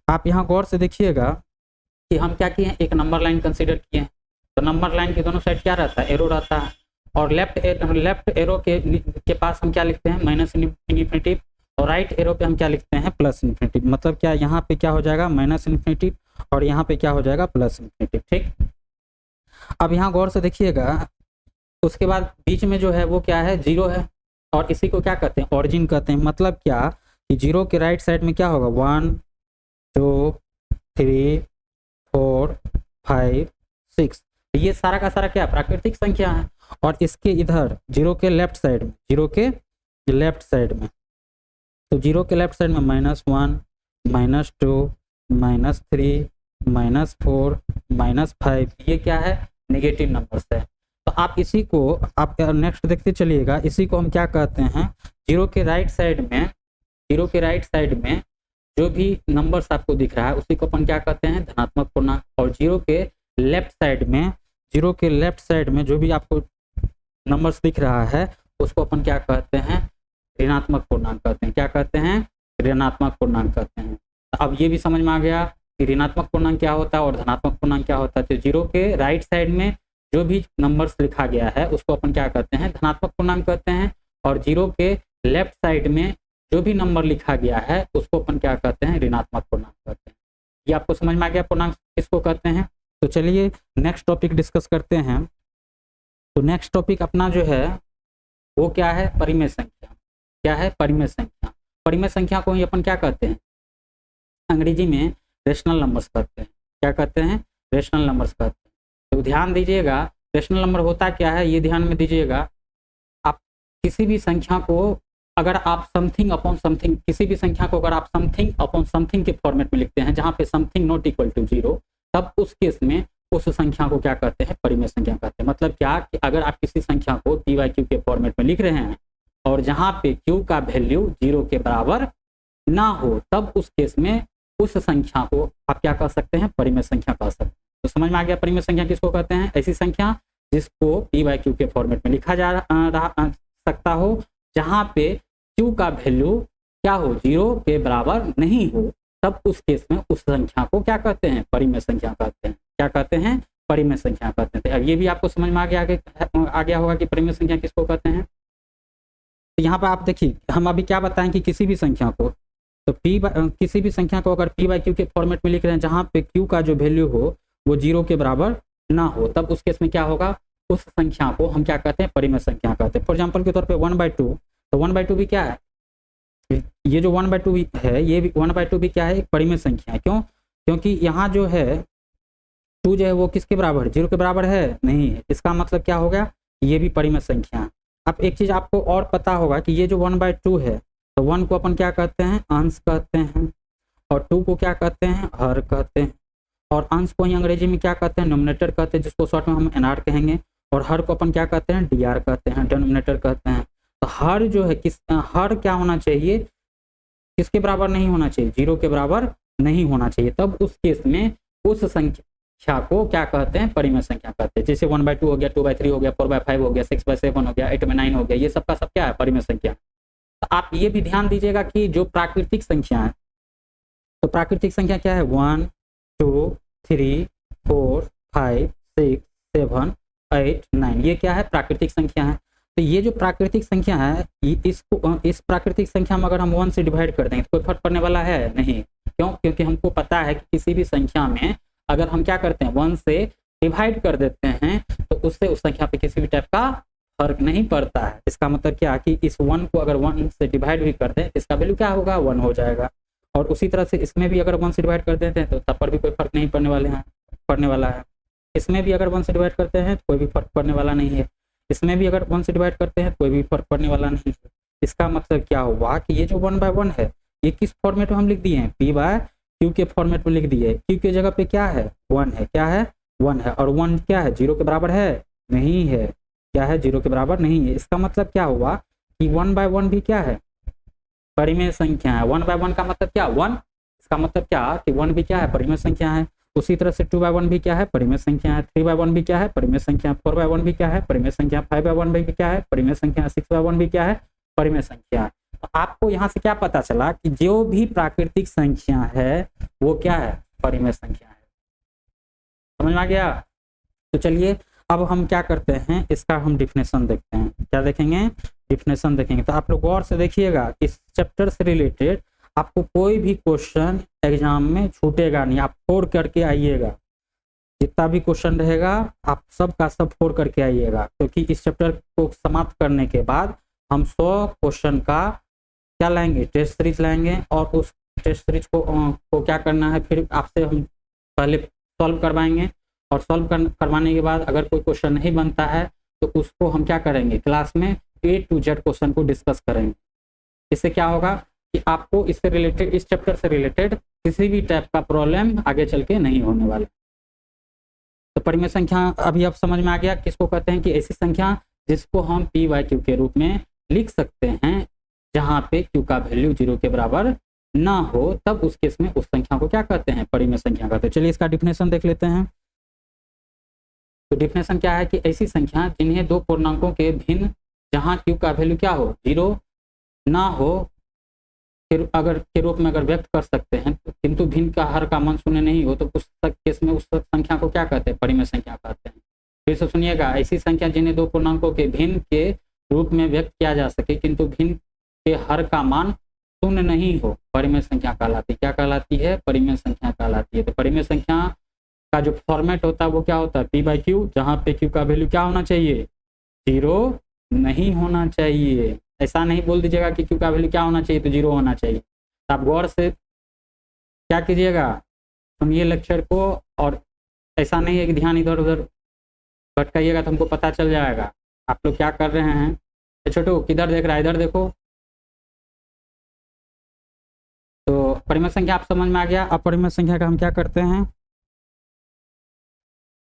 आप यहाँ गौर से देखिएगा कि हम क्या किए हैं, एक नंबर लाइन कंसीडर किए हैं। तो नंबर लाइन के दोनों साइड क्या रहता है, एरो रहता है, और लेफ्ट एरो के पास हम क्या लिखते हैं, माइनस इन्फिनिटी, और राइट एरो पे हम क्या लिखते हैं, प्लस इन्फिनिटी। मतलब क्या, यहाँ पे क्या हो जाएगा, माइनस इन्फिनिटी, और यहाँ पे क्या हो जाएगा, प्लस इन्फिनिटी। ठीक। अब यहाँ गौर से देखिएगा, उसके बाद बीच में जो है वो क्या है, जीरो है, और इसी को क्या कहते हैं, ऑरिजिन कहते हैं। मतलब क्या कि जीरो के राइट साइड में क्या होगा, 1 2 3 4 5 6, ये सारा का सारा क्या प्राकृतिक संख्या है। और इसके इधर जीरो के लेफ्ट साइड में, जीरो के लेफ्ट साइड में, तो जीरो के लेफ्ट साइड में -1 -2 -3 -4 -5, ये क्या है, नेगेटिव नंबर्स है। तो आप इसी को, आप नेक्स्ट देखते चलिएगा, इसी को हम क्या कहते हैं, जीरो के राइट साइड में जो भी नंबर्स आपको दिख रहा है उसी को अपन क्या कहते हैं, धनात्मक पूर्णांक, और जीरो के लेफ्ट साइड में जो भी आपको नंबर्स दिख रहा है उसको अपन क्या कहते हैं, ऋणात्मक पूर्णांक कहते हैं। क्या कहते हैं, ऋणात्मक पूर्णांक कहते हैं। अब ये भी समझ में आ गया कि ऋणात्मक पूर्णांक क्या होता है और धनात्मक पूर्णांक क्या होता है। तो जीरो के राइट साइड में जो भी नंबर्स लिखा गया है उसको अपन क्या कहते हैं, धनात्मक पूर्णांक कहते हैं, और जीरो के लेफ्ट साइड में जो भी नंबर लिखा गया है उसको अपन क्या कहते हैं, ऋणात्मक पूर्णांक कहते हैं। ये आपको समझ में आ गया पूर्णांक किसको कहते हैं। तो चलिए नेक्स्ट टॉपिक डिस्कस करते हैं। तो नेक्स्ट टॉपिक अपना जो है वो क्या है, परिमेय संख्या। क्या है, परिमेय संख्या। परिमेय संख्या को ही अपन क्या कहते हैं, अंग्रेजी में रेशनल नंबर्स कहते हैं। क्या कहते हैं, रेशनल नंबर्स कहते हैं। तो ध्यान दीजिएगा, रेशनल नंबर होता क्या है ये ध्यान में दीजिएगा। आप किसी भी संख्या को अगर आप समथिंग अपॉन समथिंग, किसी भी संख्या को अगर आप समथिंग अपॉन समथिंग के फॉर्मेट में लिखते हैं जहाँ पे समथिंग नॉट इक्वल टू 0, तब उस केस में उस संख्या को क्या कहते हैं, परिमेय संख्या कहते हैं। मतलब क्या कि अगर आप किसी संख्या को p/q के फॉर्मेट में लिख रहे हैं और जहाँ पे q का वैल्यू 0 के बराबर ना हो, तब उस केस में उस संख्या को आप क्या कह सकते हैं, परिमेय संख्या कह सकते हैं। तो समझ में आ गया परिमेय संख्या किसको कहते हैं, ऐसी संख्या जिसको p/q के फॉर्मेट में लिखा जा सकता हो जहाँ पे q का वैल्यू क्या हो, 0 के बराबर नहीं हो, तब उस केस में उस संख्या को क्या कहते हैं, परिमेय संख्या कहते हैं। क्या कहते हैं, परिमेय संख्या कहते हैं। तो अब ये भी आपको समझ में आ गया होगा कि परिमेय संख्या किसको कहते हैं। तो यहाँ पर आप देखिए, हम अभी क्या बताएं कि किसी भी संख्या को, तो किसी भी संख्या को अगर p/q के फॉर्मेट में लिख रहे हैं जहाँ पे q का जो वैल्यू हो वो 0 के बराबर ना हो, तब उस केस में क्या होगा, उस संख्या को हम क्या कहते हैं, परिमेय संख्या कहते हैं। फॉर एग्जाम्पल के तौर पे 1/2, तो 1/2 भी क्या है, ये जो 1/2 है, ये भी 1/2 भी क्या है, एक परिमेय संख्या है। क्यों, क्योंकि यहाँ जो है 2 जो है वो किसके बराबर है, 0 के बराबर है, नहीं है। इसका मतलब क्या हो गया, ये भी परिमेय संख्या है। अब एक चीज़ आपको और पता होगा कि ये जो 1/2 है, तो 1 को अपन क्या कहते हैं, अंश कहते हैं, और 2 को क्या कहते हैं, हर कहते हैं, और अंश को ही अंग्रेजी में क्या कहते हैं, डिनोमिनेटर कहते हैं, जिसको शॉर्ट में हम NR कहेंगे, और हर को अपन क्या कहते हैं, DR कहते हैं, डिनोमिनेटर कहते हैं। तो हर जो है हर क्या होना चाहिए, किसके बराबर नहीं होना चाहिए, 0 के बराबर नहीं होना चाहिए। तब उस केस में उस संख्या को क्या कहते हैं, परिमेय संख्या कहते हैं। जैसे 1/2 हो गया, 2/3 हो गया, 4/5 हो गया, 6/7 हो गया, 8/9 हो गया, ये सब का सब क्या है, परिमेय संख्या। तो आप ये भी ध्यान दीजिएगा कि जो प्राकृतिक संख्या है, तो तो प्राकृतिक संख्या क्या है 1 2 3 4 5 6 7 8 9, ये क्या है प्राकृतिक संख्या है। तो ये जो प्राकृतिक संख्या है इस प्राकृतिक संख्या में अगर हम 1 से डिवाइड कर देंगे तो कोई फर्क पड़ने वाला है नहीं। क्यों? क्योंकि हमको पता है कि किसी भी संख्या में अगर हम क्या करते हैं 1 से डिवाइड कर देते हैं तो उससे उस संख्या पे किसी भी टाइप का फर्क नहीं पड़ता है। इसका मतलब क्या कि इस 1 को अगर 1 से डिवाइड भी कर दें इसका वैल्यू क्या होगा 1 हो जाएगा। और उसी तरह से इसमें भी अगर 1 से डिवाइड कर देते हैं तो तब पर भी कोई फर्क नहीं पड़ने वाला है। इसमें भी अगर 1 से डिवाइड करते हैं तो कोई भी फर्क पड़ने वाला नहीं है। इसमें भी अगर 1 से डिवाइड करते हैं तो कोई भी फर्क पड़ने वाला नहीं है। इसका मतलब क्या हुआ कि ये जो 1/1 है ये किस फॉर्मेट में हम लिख दिए हैं p/q के फॉर्मेट में लिख दिए। q की जगह पे क्या है 1 है, क्या है 1 है। और 1 क्या है 0 के बराबर है नहीं है, क्या है 0 के बराबर नहीं है। इसका मतलब क्या हुआ कि 1/1 भी क्या है परिमेय संख्या है। 1/1 का मतलब क्या 1, इसका मतलब क्या कि 1 भी क्या है परिमेय संख्या है। उसी तरह से 2/1 भी क्या है परिमेय संख्या है, 3/1 भी क्या है परिमेय संख्या, 4/1 भी क्या है परिमेय संख्या, 5/1 भी क्या है परिमेय संख्या, 6/1 भी क्या है परिमेय संख्या। तो आपको यहाँ से क्या पता चला कि जो भी प्राकृतिक संख्या है वो क्या है परिमेय संख्या है। समझ में आ गया? तो चलिए अब हम क्या करते हैं इसका हम डिफिनेशन देखते हैं। क्या देखेंगे? डिफिनेशन देखेंगे। तो आप लोग गौर से देखिएगा इस चैप्टर से रिलेटेड आपको कोई भी क्वेश्चन एग्जाम में छूटेगा नहीं, आप फोड़ करके आइएगा। जितना भी क्वेश्चन रहेगा आप सब का सब फोड़ करके आइएगा, क्योंकि इस चैप्टर को समाप्त करने के बाद हम 100 क्वेश्चन का क्या लाएंगे टेस्ट सीरीज लाएंगे। और उस टेस्ट सीरीज को क्या करना है फिर आपसे हम पहले सॉल्व करवाएंगे। और सॉल्व करवाने के बाद अगर कोई क्वेश्चन नहीं बनता है तो उसको हम क्या करेंगे क्लास में A to Z क्वेश्चन को डिस्कस करेंगे। इससे क्या होगा कि आपको इससे रिलेटेड इस चैप्टर से रिलेटेड किसी भी टाइप का प्रॉब्लम आगे चल के नहीं होने वाला। तो परिमेय संख्या अभी आप समझ में आ गया किसको कहते हैं कि ऐसी संख्या जिसको हम p/q के रूप में लिख सकते हैं जहां पे q का वैल्यू 0 के बराबर ना हो, तब उस केस में उस संख्या को क्या कहते हैं परिमेय संख्या कहते हैं। चलिए इसका डिफिनेशन देख लेते हैं। तो डिफिनेशन क्या है कि ऐसी संख्या जिन्हें दो पूर्णांकों के भिन्न जहां q का वैल्यू क्या हो 0 ना हो फिर अगर के रूप में अगर व्यक्त कर सकते हैं, किंतु भिन्न का हर का मान शून्य नहीं हो तो उस केस में उस संख्या को क्या कहते हैं परिमेय संख्या कहते हैं। फिर से सुनिएगा, ऐसी संख्या जिन्हें दो पूर्णांकों के भिन्न के रूप में व्यक्त किया जा सके किंतु भिन्न के हर का मान शून्य नहीं हो परिमेय संख्या कहलाती है। क्या कहलाती है? परिमेय संख्या कहलाती है। तो परिमेय संख्या का जो फॉर्मेट होता है वो क्या होता है p/q, जहाँ पे q का वैल्यू क्या होना चाहिए 0 नहीं होना चाहिए। ऐसा नहीं बोल दीजिएगा कि q का वैल्यू क्या होना चाहिए तो 0 होना चाहिए। तो आप गौर से क्या कीजिएगा सुनिए लेक्चर को, और ऐसा नहीं है कि ध्यान इधर उधर भटकाइएगा तो हमको पता चल जाएगा आप लोग क्या कर रहे हैं। छोटू किधर देख रहा है? इधर देखो। तो परिमेय संख्या आप समझ में आ गया। अब परिमेय संख्या का हम क्या करते हैं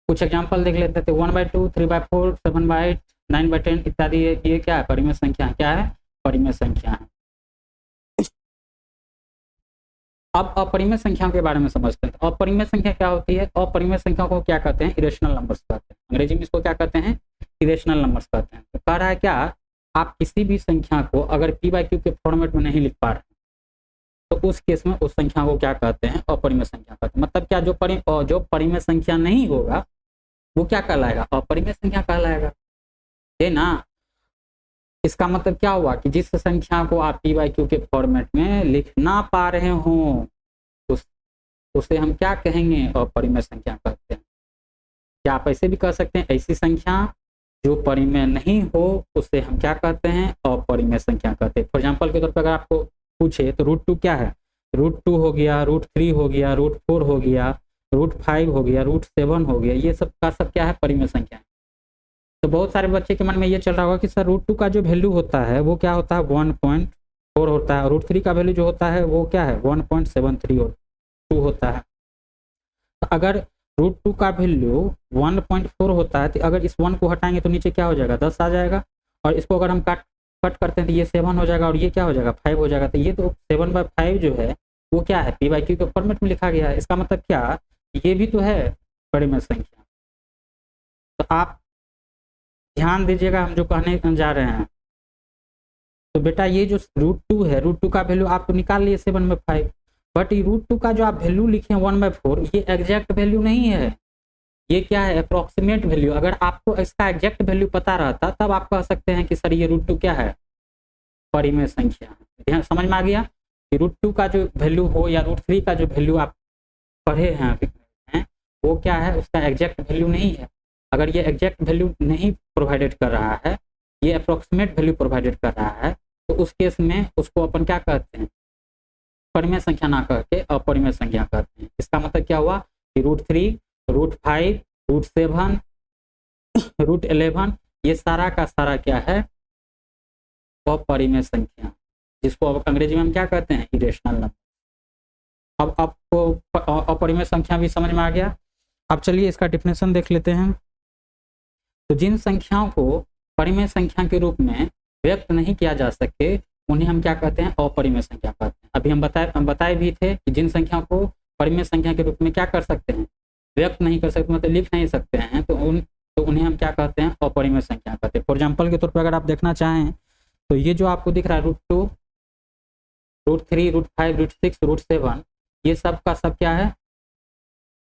कुछ एग्जाम्पल देख लेते थे। 1/2, 3/4, 7/8, 9/10 इत्यादि ये क्या है परिमेय संख्या है। क्या है? परिमेय संख्या है। अब अपरिमेय संख्या के बारे में समझते हैं। अपरिमेय संख्या क्या होती है? अपरिमेय संख्या को क्या कहते हैं? इरेशनल नंबर्स कहते हैं। अंग्रेजी में इसको क्या कहते हैं? इरेशनल नंबर्स कहते हैं। तो कह रहा है क्या आप किसी भी संख्या को अगर p/q के फॉर्मेट में नहीं लिख पा रहे तो उस केस में उस संख्या को क्या कहते हैं? अपरिमेय संख्या कहते हैं। मतलब क्या जो परिमेय संख्या नहीं होगा वो क्या कहलाएगा? अपरिमेय संख्या कहलाएगा, है ना। इसका मतलब क्या हुआ कि जिस संख्या को आप p/q के फॉर्मेट में लिख ना पा रहे हो उसे हम क्या कहेंगे? अपरिमेय संख्या कहते हैं। क्या आप ऐसे भी कह सकते हैं ऐसी संख्या जो परिमेय नहीं हो उसे हम क्या कहते हैं? अपरिमेय संख्या कहते हैं। फॉर एग्जाम्पल के तौर पर अगर आपको पूछे तो √2 क्या है? √2 हो गया, √3 हो गया, √4 हो गया, √5 हो गया, √7 हो गया, ये सब का सब क्या है? परिमेय संख्या है। तो बहुत सारे बच्चे के मन में ये चल रहा होगा कि सर √2 का जो वैल्यू होता है वो क्या होता है 1.4 होता है, और √3 का वैल्यू जो होता है वो क्या है 1.732 होता है। तो अगर √2 का वैल्यू 1.4 होता है तो अगर इस 1 को हटाएंगे तो नीचे क्या हो जाएगा 10 आ जाएगा, और इसको अगर हम कट करते हैं तो ये 7 हो जाएगा और ये क्या हो जाएगा 5 हो जाएगा। तो ये तो 7/5 जो है वो क्या है p/q के फॉर्मेट में लिखा गया है। इसका मतलब क्या ये भी तो है परिमेय संख्या। तो आप ध्यान दीजिएगा हम जो कहने जा रहे हैं। तो बेटा ये जो √2 है √2 का वैल्यू आप तो निकाल लिए 7/5, बट √2 का जो आप वैल्यू लिखे 1/4 ये एग्जैक्ट वैल्यू नहीं है, ये क्या है, अप्रोक्सीमेट वैल्यू। अगर आपको इसका एग्जैक्ट वैल्यू पता रहता तब आप कह सकते हैं कि सर ये √2 क्या है, परिमेय संख्या। ध्यान समझ में आ गया कि √2 का जो वैल्यू हो या √3 का जो वैल्यू आप पढ़े हैं वो क्या है, उसका एग्जैक्ट वैल्यू नहीं है। अगर ये एग्जैक्ट वैल्यू नहीं प्रोवाइडेड कर रहा है, ये अप्रोक्सीमेट वैल्यू प्रोवाइडेड कर रहा है, तो उस केस में उसको अपन क्या कहते हैं, परिमेय संख्या ना कह के अपरिमेय संख्या कहते हैं। इसका मतलब क्या हुआ कि √3, √5, √7, √11 ये सारा का सारा क्या है, अपरिमेय संख्या, जिसको अब अंग्रेजी में हम क्या कहते हैं, इरेशनल नंबर। अब आपको अपरिमेय संख्या भी समझ में आ गया। अब चलिए इसका डेफिनेशन देख लेते हैं। तो जिन संख्याओं को परिमेय संख्या के रूप में व्यक्त नहीं किया जा सके उन्हें हम क्या कहते हैं, अपरिमेय संख्या कहते हैं। अभी हम बताए भी थे कि जिन संख्याओं को परिमेय संख्या के रूप में क्या कर सकते हैं, व्यक्त नहीं कर सकते, मतलब लिख नहीं सकते हैं, तो उन्हें हम क्या कहते हैं, अपरिमेय संख्या कहते हैं। फॉर एग्जाम्पल के तौर पर अगर आप देखना चाहें तो ये जो आपको दिख रहा है √2, √3, √5, √6, √7 ये सब का सब क्या है,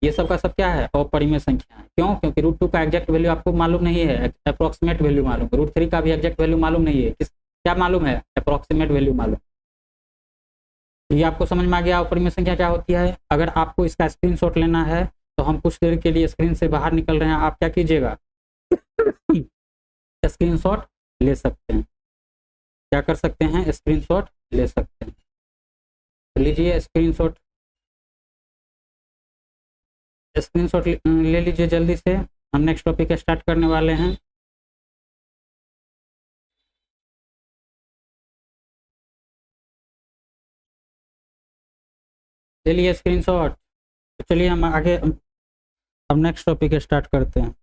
ये सब का सब क्या है, अपरिमेय संख्या है। क्यों? क्योंकि √2 का एग्जैक्ट वैल्यू आपको मालूम नहीं है, अप्रोक्सीमेट वैल्यू मालूम है। √3 का भी एग्जैक्ट वैल्यू मालूम नहीं है, क्या मालूम है, अप्रोक्सीमेट वैल्यू मालूम। ये आपको समझ में आ गया अपरिमेय संख्या क्या होती है। अगर आपको इसका स्क्रीनशॉट लेना है तो हम कुछ देर के लिए स्क्रीन से बाहर निकल रहे हैं, आप क्या कीजिएगा, स्क्रीनशॉट ले सकते हैं। क्या कर सकते हैं, स्क्रीनशॉट ले सकते हैं। तो लीजिए स्क्रीनशॉट ले लीजिए जल्दी से, हम नेक्स्ट टॉपिक स्टार्ट करने वाले हैं। ले लिए स्क्रीनशॉट। तो चलिए हम आगे अब नेक्स्ट टॉपिक स्टार्ट करते हैं।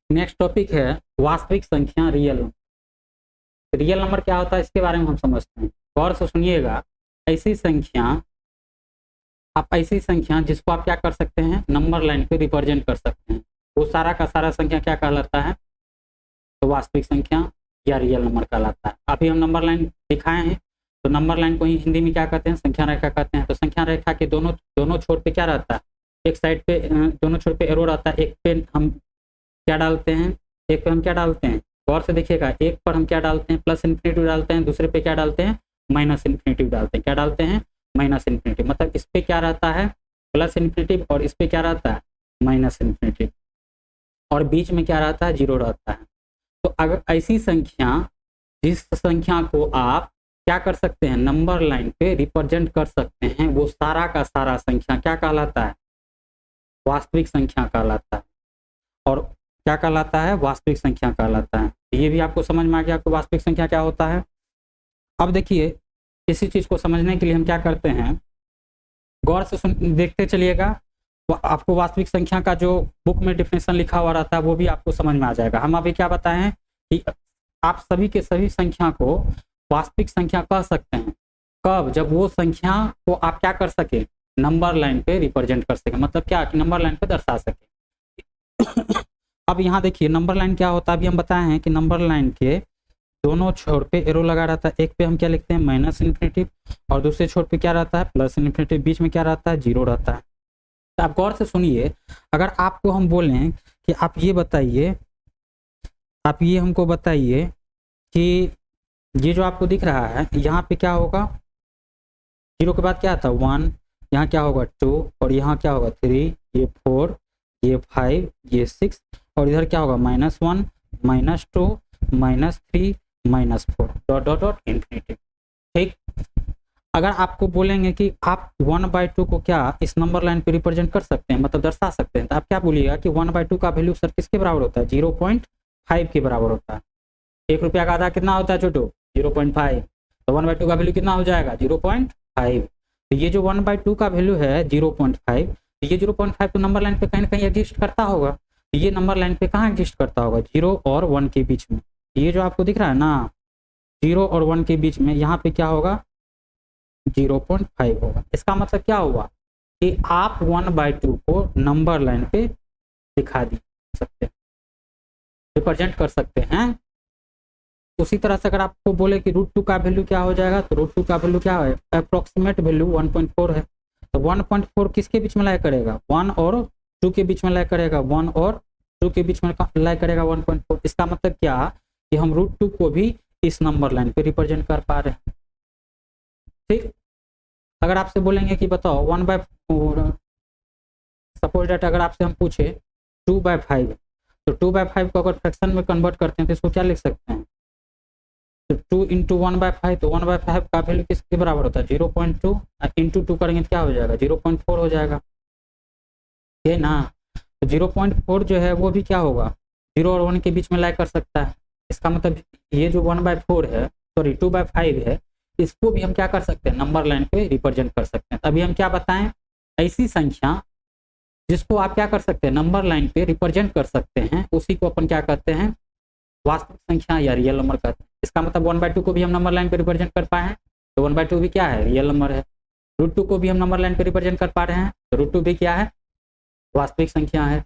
नेक्स्ट टॉपिक है वास्तविक संख्या, रियल नंबर। रियल नंबर क्या होता है इसके बारे में हम समझते हैं, गौर से सुनिएगा। ऐसी संख्या जिसको आप क्या कर सकते हैं, नंबर लाइन पे रिप्रेजेंट कर सकते हैं, वो सारा का सारा संख्या क्या कहलाता है, तो वास्तविक संख्या या रियल नंबर कहलाता है। अभी हम नंबर लाइन दिखाए हैं, तो नंबर लाइन को ही हिंदी में क्या कहते हैं, संख्या रेखा कहते हैं। तो संख्या रेखा के दोनों छोर पे क्या रहता है, एक साइड पे दोनों छोर पे एरो रहता है, एक पे हम क्या डालते हैं, एक पे हम क्या डालते हैं, गौर से देखिएगा, एक पर हम क्या डालते हैं, प्लस इन्फिनिटी डालते हैं, दूसरे पे क्या डालते हैं, माइनस इन्फिनिटी डालते हैं। क्या डालते हैं, माइनस इन्फिनिटी। मतलब इस पे क्या रहता है, प्लस इन्फिनिटी, और इस पे क्या रहता है, माइनस इन्फिनिटी, और बीच में क्या रहता है, जीरो रहता है। तो अगर ऐसी संख्या, जिस संख्या को आप क्या कर सकते हैं, नंबर लाइन पे रिप्रेजेंट कर सकते हैं, वो सारा का सारा संख्या क्या कहलाता है, वास्तविक संख्या कहलाता है। और क्या कहलाता है, वास्तविक संख्या कहलाता है। ये भी आपको समझ में आ गया आपको वास्तविक संख्या क्या होता है। अब देखिए किसी चीज को समझने के लिए हम क्या करते हैं, गौर से देखते चलिएगा, आपको वास्तविक संख्या का जो बुक में डिफिनेशन लिखा हुआ रहता है वो भी आपको समझ में आ जाएगा। हम अभी क्या बताए हैं कि आप सभी के सभी संख्या को वास्तविक संख्या कह सकते हैं, कब, जब वो संख्या को आप क्या कर सके, नंबर लाइन पे रिप्रेजेंट कर सके, मतलब क्या कि नंबर लाइन पे दर्शा सके। अब यहाँ देखिए नंबर लाइन क्या होता है, अभी हम बताए हैं कि नंबर लाइन के दोनों छोर पे एरो लगा रहता है, एक पे हम क्या लिखते हैं, माइनस इन्फिनिटी, और दूसरे छोर पे क्या रहता है, प्लस इन्फिनिटी, बीच में क्या रहता है, जीरो रहता है। तो आप गौर से सुनिए, अगर आपको हम बोलें कि आप ये बताइए, आप ये हमको बताइए कि ये जो आपको दिख रहा है यहाँ पे क्या होगा, जीरो के बाद क्या था, 1, यहाँ क्या होगा 2, और यहाँ क्या होगा 3, ये 4, ये 5, ये 6, और इधर क्या होगा -1, -2, -3, -4, डॉट डॉट डॉट इन्फिनिटी। ठीक, अगर आपको बोलेंगे कि आप 1/2 को क्या इस नंबर लाइन पे रिप्रेजेंट कर सकते हैं, मतलब दर्शा सकते हैं, तो आप क्या बोलिएगा कि 1/2 का वैल्यू सर किसके बराबर होता है, 0.5 के बराबर होता है। 1 रुपया का आधा कितना होता है छोटू, 0.5, तो 1/2 का वैल्यू कितना हो जाएगा, 0.5। तो ये जो 1/2 का वैल्यू है 0.5, तो ये 0.5 तो नंबर लाइन पे कहीं ना कहीं एग्जिस्ट करता होगा। तो ये नंबर लाइन पे कहाँ एग्जिस्ट करता होगा, 0 और 1 के बीच में। ये जो आपको दिख रहा है ना 0 और 1 के बीच में, यहाँ पे क्या होगा, 0.5 होगा। इसका मतलब क्या हुआ कि आप 1/2 को नंबर लाइन पे दिखा सकते हैं। रिप्रेजेंट कर सकते हैं। उसी तरह से अगर आपको बोले कि √2 का वैल्यू क्या हो जाएगा, तो √2 का वैल्यू क्या है, अप्रोक्सीमेट वैल्यू 1.4 है। तो 1.4 किसके बीच में लाई करेगा, 1 और 2 के बीच में लाई करेगा, 1 और 2 के बीच में लाई करेगा 1.4। इसका मतलब क्या कि हम √2 को भी इस नंबर लाइन पे रिप्रेजेंट कर पा रहे हैं। ठीक, अगर आपसे बोलेंगे कि बताओ 1/4, सपोज डेट अगर आपसे हम पूछे 2/5, तो 2/5 को अगर फ्रैक्शन में कन्वर्ट करते हैं तो इसको क्या लिख सकते हैं, तो 2 इंटू 1/5, तो 1/5 का वैल्यू किसके बराबर होता है, 0.2, इंटू 2 करेंगे तो क्या हो जाएगा, 0.4 हो जाएगा, ये ना। तो 0.4 जो है वो भी क्या होगा, 0 और 1 के बीच में लाई कर सकता है। इसका मतलब ये जो 1/4 है, सॉरी 2/5 है, इसको भी हम क्या कर सकते हैं, नंबर लाइन पे रिप्रेजेंट कर सकते हैं। अभी हम क्या बताएं, ऐसी संख्या जिसको आप क्या कर सकते हैं, नंबर लाइन पे रिप्रेजेंट कर सकते हैं, उसी को अपन क्या कहते हैं, वास्तविक संख्या या रियल नंबर कहते हैं। इसका मतलब 1/2 को भी हम नंबर लाइन पे रिप्रेजेंट कर पाए हैं, तो 1/2 भी क्या है, रियल नंबर है। √2 को भी हम नंबर लाइन पे रिप्रेजेंट कर पा रहे हैं, तो √2 भी क्या है, वास्तविक संख्या है,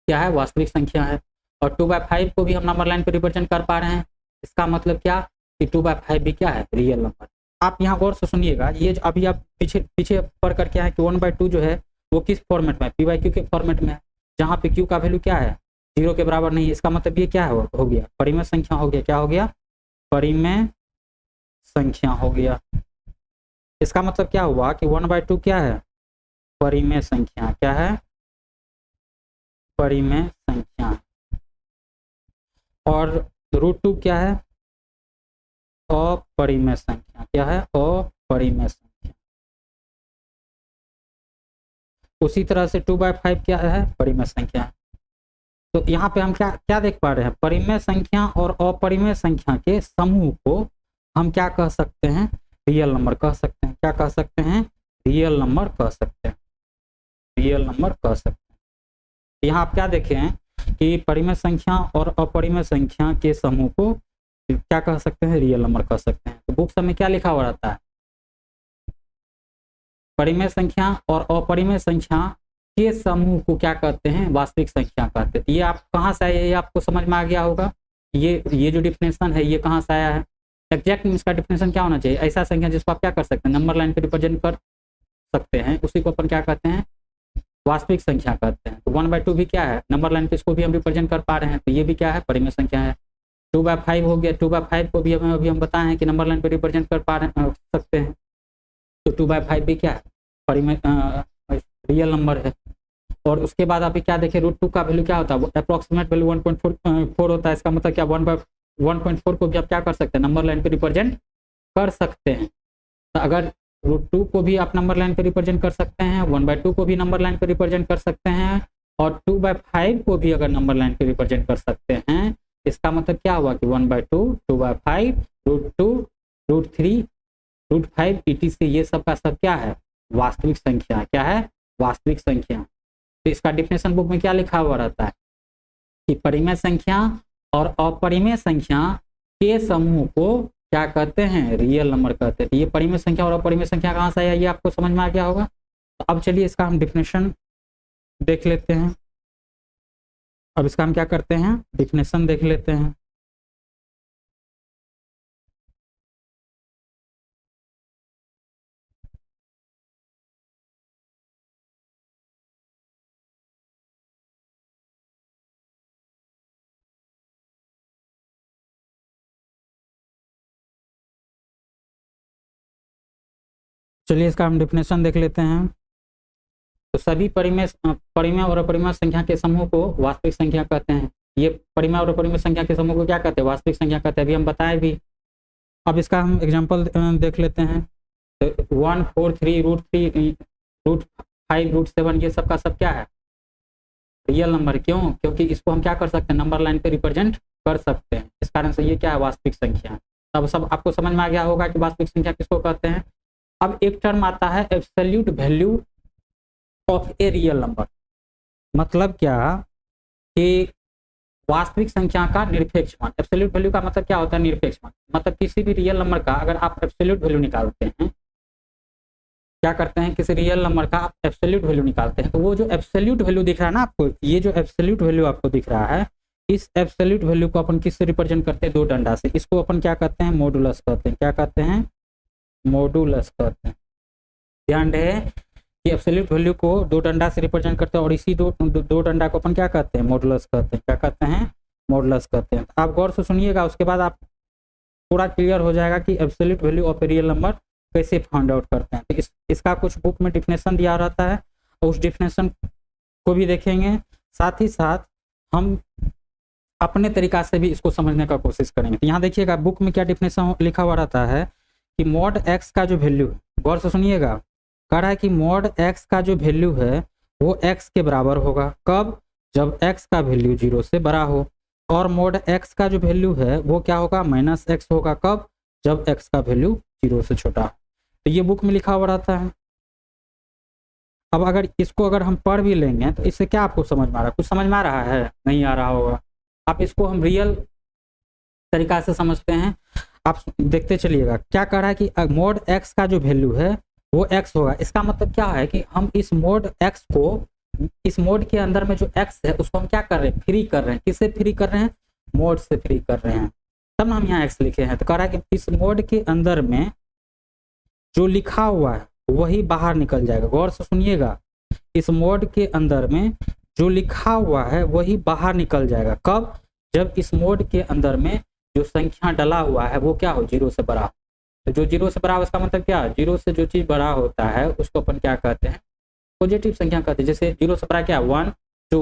क्या है, वास्तविक संख्या है। और 2/5 को भी हम नंबर लाइन पे रिप्रेजेंट कर पा रहे हैं, इसका मतलब क्या कि 2/5 भी क्या है, रियल नंबर। आप यहाँ गौर से सुनिएगा, ये जो अभी आप पीछे पीछे पढ़ कर क्या है कि 1/2 जो है वो किस फॉर्मेट में है, p/q के फॉर्मेट में है, जहाँ पे q का वैल्यू क्या है, 0 के बराबर नहीं है। इसका मतलब ये क्या है, हो गया परिमेय संख्या हो गया, क्या हो गया, परिमेय संख्या हो गया। इसका मतलब क्या हुआ कि 1/2 क्या है, परिमेय संख्या, क्या है, परिमेय संख्या। और √2 क्या है, अपरिमेय संख्या, क्या है, अपरिमेय संख्या। उसी तरह से 2/5 क्या है, परिमेय संख्या। तो यहाँ पे हम क्या क्या देख पा रहे हैं, परिमेय संख्या और अपरिमेय संख्या के समूह को हम क्या कह सकते हैं, रियल नंबर कह सकते हैं। क्या कह सकते हैं, रियल नंबर कह सकते हैं, रियल नंबर कह सकते हैं। यहाँ आप क्या देखें कि परिमेय संख्या और अपरिमेय संख्या के समूह को क्या कह सकते हैं, रियल नंबर कह सकते हैं। तो बुक्स में क्या लिखा हुआ रहता है, परिमेय संख्या और अपरिमेय संख्या के समूह को क्या कहते हैं, वास्तविक संख्या कहते हैं। ये आप कहाँ से आए, ये आपको समझ में आ गया होगा। ये जो डिफिनेशन है ये कहाँ से आया है, एग्जैक्ट इसका डिफिनेशन क्या होना चाहिए, ऐसा संख्या जिसको आप क्या कर सकते हैं, नंबर लाइन पे रिप्रेजेंट कर सकते हैं, उसी को अपन क्या कहते हैं, वास्तविक संख्या कहते हैं। तो 1/2 भी क्या है, नंबर लाइन पे इसको भी हम रिप्रेजेंट कर पा रहे हैं, तो ये भी क्या है, परिमेय संख्या है। 2/5 हो गया, 2/5 को भी अभी हम बताए हैं कि नंबर लाइन पे रिप्रेजेंट कर पा रहे सकते हैं, तो 2/5 भी क्या है, परिमेय रियल नंबर है। और उसके बाद अभी क्या देखें, √2 का वैल्यू क्या होता है, अप्रोक्सीमेट वैल्यू 1.4 होता है। इसका मतलब क्या, 1/4 को भी आप क्या कर सकते हैं, नंबर लाइन पे रिप्रेजेंट कर सकते हैं। तो अगर √2 को भी आप नंबर लाइन पे रिप्रेजेंट कर सकते हैं, 1/2 को भी नंबर लाइन पे रिप्रेजेंट कर सकते हैं, और 2/5 को भी अगर नंबर लाइन पे रिप्रेजेंट कर सकते हैं, इसका मतलब क्या हुआ कि 1/2, 2/5, √2, √3, √5 etc, ये सब का सब क्या है, वास्तविक संख्या, क्या है, वास्तविक संख्या। तो इसका डिफिनेशन बुक में क्या लिखा हुआ रहता है कि परिमेय संख्या और अपरिमेय संख्या के समूह को क्या कहते हैं, रियल नंबर कहते हैं। तो ये परिमेय संख्या और अपरिमेय संख्या कहाँ से आया, ये आपको समझ में आ गया होगा। तो अब चलिए इसका हम डिफिनेशन देख लेते हैं। अब इसका हम क्या करते हैं, डिफिनेशन देख लेते हैं। चलिए इसका हम डिफिनेशन देख लेते हैं। तो सभी परिमेय और अपरिमेय संख्या के समूह को वास्तविक संख्या कहते हैं। ये परिमेय और अपरिमेय संख्या के समूह को क्या कहते हैं, वास्तविक संख्या कहते हैं। अभी हम बताए भी। अब इसका हम एग्जांपल देख लेते हैं। तो 1, 4, 3, √3, √5, √7 ये सब का सब क्या है, रियल नंबर। क्यों, क्योंकि इसको हम क्या कर सकते हैं, नंबर लाइन पे रिप्रेजेंट कर सकते हैं। इस कारण से ये क्या है, वास्तविक संख्या। अब सब आपको समझ में आ गया होगा कि वास्तविक संख्या किसको कहते हैं। अब एक टर्म आता है absolute value of a real number. मतलब क्या कि वास्तविक संख्या का निरपेक्ष मान। एब्सोल्यूट वैल्यू का मतलब क्या होता है, निरपेक्ष मान। मतलब किसी भी रियल नंबर का अगर आप एब्सोल्यूट वैल्यू निकालते हैं, क्या करते हैं, किसी रियल नंबर का आप एब्सोल्यूट वैल्यू निकालते हैं, तो वो जो एब्सोल्यूट वैल्यू दिख रहा है ना आपको, ये जो एब्सोल्यूट वैल्यू आपको दिख रहा है, इस एब्सोल्यूट वैल्यू को अपन किससे रिप्रेजेंट करते हैं? दो डंडा से। इसको अपन क्या कहते हैं? मॉडुलस कहते हैं। क्या कहते हैं? मॉडुलस कहते हैं। ध्यान रहे कि एब्सोल्यूट वैल्यू को दो डंडा से रिप्रेजेंट करते हैं और इसी दो डंडा को अपन क्या कहते हैं? मॉडुलस कहते हैं। क्या कहते हैं? मॉडुलस कहते हैं। आप गौर से सुनिएगा, उसके बाद आप पूरा क्लियर हो जाएगा कि absolute value of a real number कैसे फाइंड आउट करते हैं। तो इसका कुछ बुक में डिफिनेशन दिया रहता है और उस डिफिनेशन को भी देखेंगे, साथ ही साथ हम अपने तरीका से भी इसको समझने का कोशिश करेंगे। तो यहाँ देखिएगा बुक में क्या डिफिनेशन लिखा हुआ रहता है कि मॉड एक्स का जो वैल्यू, गौर से सुनिएगा, कह रहा है कि मॉड एक्स का जो वैल्यू है वो एक्स के बराबर होगा। कब? जब एक्स का वैल्यू 0 से बड़ा हो। और मॉड एक्स का जो वैल्यू है वो क्या होगा? माइनस एक्स होगा। कब? जब एक्स का वैल्यू 0 से छोटा हो। तो ये बुक में लिखा हुआ रहता है। अब अगर इसको अगर हम पढ़ भी लेंगे तो इससे क्या आपको समझ में आ रहा है? कुछ समझ में आ रहा है? नहीं आ रहा होगा। आप इसको हम रियल तरीका से समझते हैं। आप देखते चलिएगा क्या कह रहा है कि मॉड एक्स का जो वैल्यू है वो एक्स होगा। इसका मतलब क्या है कि हम इस मॉड एक्स को, इस मोड के अंदर में जो एक्स है उसको हम क्या कर रहे हैं? फ्री कर रहे हैं। किससे फ्री कर रहे हैं? मोड से फ्री कर रहे हैं, तब ना हम यहाँ एक्स लिखे हैं। तो कह रहा है कि इस मोड के अंदर में जो लिखा हुआ है वही बाहर निकल जाएगा। गौर से सुनिएगा, इस मोड के अंदर में जो लिखा हुआ है वही बाहर निकल जाएगा। कब? जब इस मोड के अंदर में जो संख्या डला हुआ है वो क्या हो? 0 से बड़ा। तो जो 0 से बड़ा हो उसका मतलब क्या? 0 से जो चीज बड़ा होता है उसको अपन क्या कहते हैं? पॉजिटिव संख्या कहते हैं। जैसे 0 से बड़ा क्या? 1 2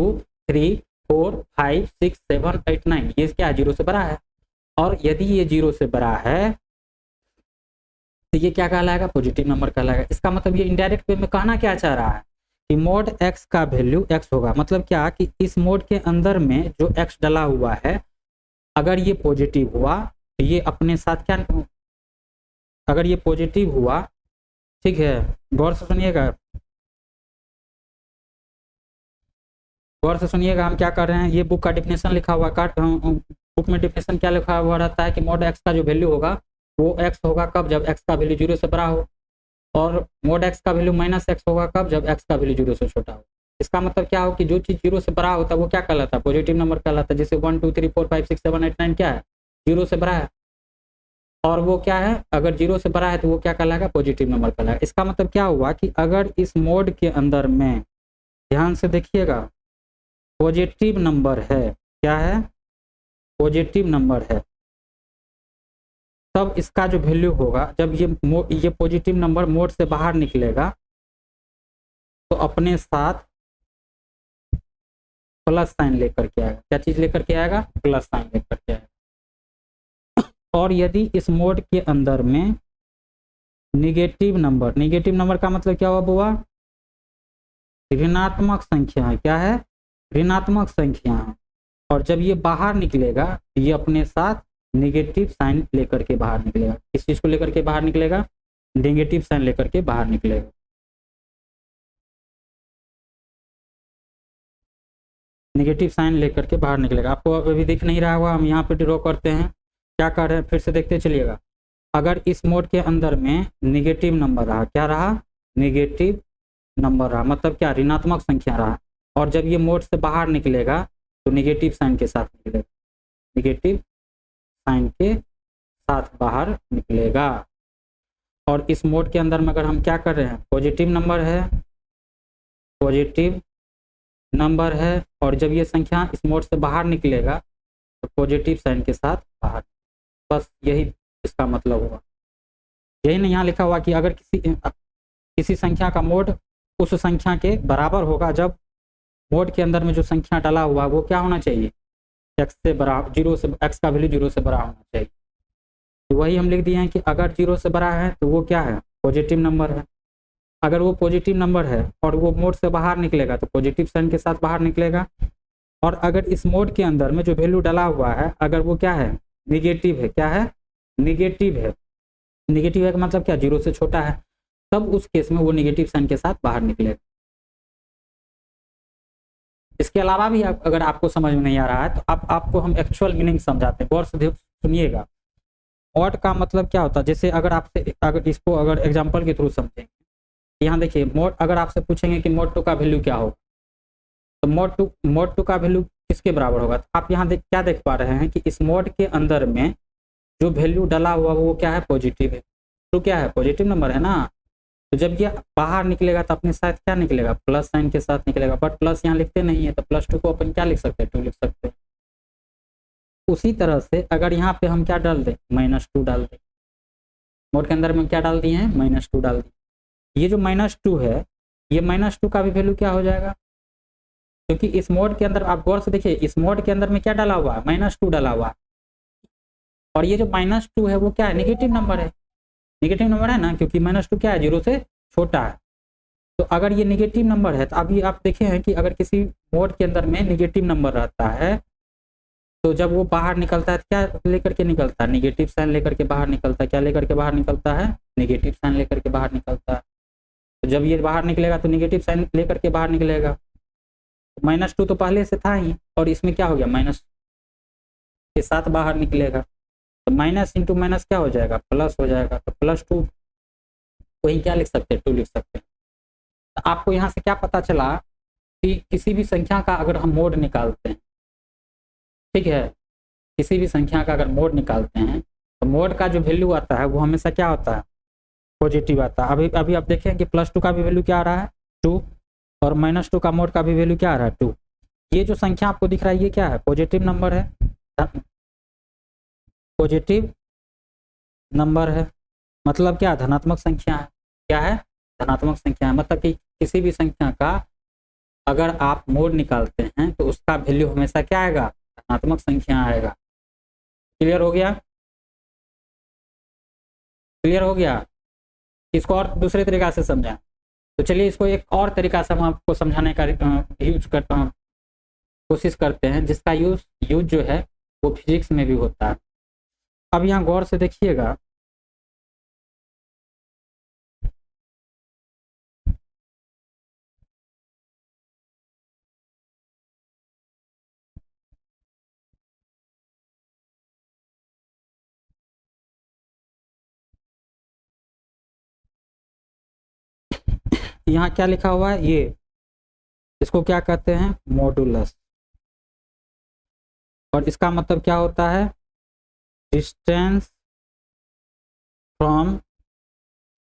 3 4 5 6 7 8 9, ये क्या है? 0 से बड़ा है। और यदि ये 0 से बड़ा है तो ये क्या कहलाएगा? पॉजिटिव नंबर कहलाएगा। इसका मतलब ये इनडायरेक्ट वे में कहना क्या चाह रहा है कि मोड एक्स का वैल्यू एक्स होगा। मतलब क्या कि इस मोड के अंदर में जो एक्स डला हुआ है अगर ये पॉजिटिव हुआ तो ये अपने साथ क्या, अगर ये पॉजिटिव हुआ, ठीक है, गौर से सुनिएगा, गौर से सुनिएगा हम क्या कर रहे हैं। ये बुक का डिफिनेशन लिखा हुआ, बुक में डिफिनेशन क्या लिखा हुआ रहता है कि मोड एक्स का जो वैल्यू होगा वो एक्स होगा। कब? जब एक्स का वैल्यू 0 से बड़ा हो। और मोड एक्स का वैल्यू माइनस एक्स होगा। कब? जब एक्स का वैल्यू 0 से छोटा हो। इसका मतलब क्या हो कि जो चीज़ 0 से बड़ा होता है वो क्या कहलाता है? पॉजिटिव नंबर कहलाता है। जैसे 1 2 3 4 5 6 7 8 9 क्या है? 0 से बड़ा है। और वो क्या है? अगर 0 से बड़ा है तो वो क्या कहलाएगा? पॉजिटिव नंबर कहलाएगा। इसका मतलब क्या हुआ कि अगर इस मोड के अंदर में, ध्यान से देखिएगा, पॉजिटिव नंबर है, क्या है? पॉजिटिव नंबर है, तब इसका जो वैल्यू होगा, जब ये पॉजिटिव नंबर मोड से बाहर निकलेगा तो अपने साथ प्लस साइन लेकर के आएगा। क्या चीज लेकर के आएगा? प्लस साइन लेकर के आएगा। और यदि इस मोड के अंदर में निगेटिव नंबर का मतलब क्या हुआ बुआ? ऋणात्मक संख्या है। क्या है? ऋणात्मक संख्या है। और जब ये बाहर निकलेगा ये अपने साथ नेगेटिव साइन लेकर के बाहर निकलेगा। किस चीज को लेकर के बाहर निकलेगा? नेगेटिव साइन लेकर के बाहर निकलेगा। नेगेटिव साइन लेकर के बाहर निकलेगा। आपको अभी दिख नहीं रहा होगा, हम यहाँ पे ड्रॉ करते हैं। क्या कर रहे हैं? फिर से देखते चलिएगा। अगर इस मोड के अंदर में नेगेटिव नंबर रहा, क्या रहा? नेगेटिव नंबर रहा, मतलब क्या? ऋणात्मक संख्या रहा। और जब ये मोड से बाहर निकलेगा तो नेगेटिव साइन के साथ निकलेगा। नेगेटिव साइन के साथ बाहर निकलेगा। और इस मोड के अंदर में अगर हम क्या कर रहे हैं? पॉजिटिव नंबर है, पॉजिटिव नंबर है, और जब ये संख्या इस मोड से बाहर निकलेगा तो पॉजिटिव साइन के साथ बाहर। बस यही इसका मतलब होगा। यही नहीं यहाँ लिखा हुआ कि अगर किसी संख्या का मोड उस संख्या के बराबर होगा जब मोड के अंदर में जो संख्या डाला हुआ वो क्या होना चाहिए? एक्स से बड़ा, 0 से, एक्स का वैल्यू 0 से बड़ा होना चाहिए। तो वही हम लिख दिए हैं कि अगर 0 से बड़ा है तो वो क्या है? पॉजिटिव नंबर है। अगर वो पॉजिटिव नंबर है और वो मोड से बाहर निकलेगा तो पॉजिटिव साइन के साथ बाहर निकलेगा। और अगर इस मोड के अंदर में जो वैल्यू डाला हुआ है अगर वो क्या है? निगेटिव है। क्या है? निगेटिव है। निगेटिव है का मतलब क्या? 0 से छोटा है, तब उस केस में वो निगेटिव साइन के साथ बाहर निकलेगा। इसके अलावा भी अगर आपको समझ में नहीं आ रहा है तो आपको हम एक्चुअल मीनिंग समझाते हैं। गौर से सुनिएगा। मॉड का मतलब क्या होता है? जैसे अगर आपसे, अगर इसको अगर एग्जांपल के थ्रू समझेंगे, यहाँ देखिए, मोड अगर आपसे पूछेंगे कि मोड 2 का वैल्यू क्या होगा तो मोड टू का वैल्यू किसके बराबर होगा। तो आप यहाँ क्या देख पा रहे हैं कि इस मोड के अंदर में जो वैल्यू डला हुआ वो क्या है, पॉजिटिव है। तो क्या है, पॉजिटिव नंबर है ना। तो जब ये बाहर निकलेगा तो अपने साथ क्या निकलेगा, प्लस साइन के साथ निकलेगा। बट प्लस यहाँ लिखते नहीं है, तो +2 को अपन क्या लिख सकते हैं, 2 लिख सकते हैं। उसी तरह से अगर यहाँ पे हम क्या डाल दें, -2 डाल दें। मोड के अंदर में क्या डाल दिए हैं, -2 डाल दिए। ये जो -2 है, ये -2 का भी वैल्यू क्या हो जाएगा, क्योंकि इस मोड के अंदर आप गौर से देखिए, इस मोड के अंदर में क्या डाला हुआ है, -2 डाला हुआ है। और ये जो -2 है वो क्या है, नेगेटिव नंबर है। नेगेटिव नंबर है ना, क्योंकि -2 क्या है, 0 से छोटा है। तो अगर ये नेगेटिव नंबर है, तो अभी आप देखे हैं कि अगर किसी मोड के अंदर में नेगेटिव नंबर रहता है, तो जब वो बाहर निकलता है तो क्या लेकर के निकलता है, नेगेटिव साइन लेकर के बाहर निकलता है। क्या लेकर के बाहर निकलता है, नेगेटिव साइन लेकर के बाहर निकलता है। तो जब ये बाहर निकलेगा तो नेगेटिव साइन लेकर के बाहर निकलेगा। -2 तो पहले से था ही, और इसमें क्या हो गया, माइनस के साथ बाहर निकलेगा। तो माइनस इंटू माइनस क्या हो जाएगा, प्लस हो जाएगा। तो +2 वही क्या लिख सकते हैं, 2 लिख सकते हैं। तो आपको यहाँ से क्या पता चला कि किसी भी संख्या का अगर हम मोड निकालते हैं, ठीक है, किसी भी संख्या का अगर मोड निकालते हैं तो मोड का जो वैल्यू आता है वो हमेशा क्या होता है, पॉजिटिव आता है। अभी आप देखें कि +2 का भी वैल्यू क्या आ रहा है, 2, और -2 का मोड का भी वैल्यू क्या आ रहा है, 2। ये जो संख्या आपको दिख रहा है ये क्या है, पॉजिटिव नंबर है, पॉजिटिव नंबर है। मतलब क्या, धनात्मक संख्या है। क्या है, धनात्मक संख्या है। मतलब कि किसी भी संख्या का अगर आप मोड निकालते हैं तो उसका वैल्यू हमेशा क्या आएगा, धनात्मक संख्या आएगा। क्लियर हो गया, क्लियर हो गया। इसको और दूसरे तरीका से समझा, तो चलिए इसको एक और तरीका से हम आपको समझाने का कोशिश करते हैं, जिसका यूज जो है वो फिजिक्स में भी होता है। अब यहाँ गौर से देखिएगा, यहाँ क्या लिखा हुआ है, ये इसको क्या कहते हैं, मॉडुलस। और इसका मतलब क्या होता है, डिस्टेंस फ्रॉम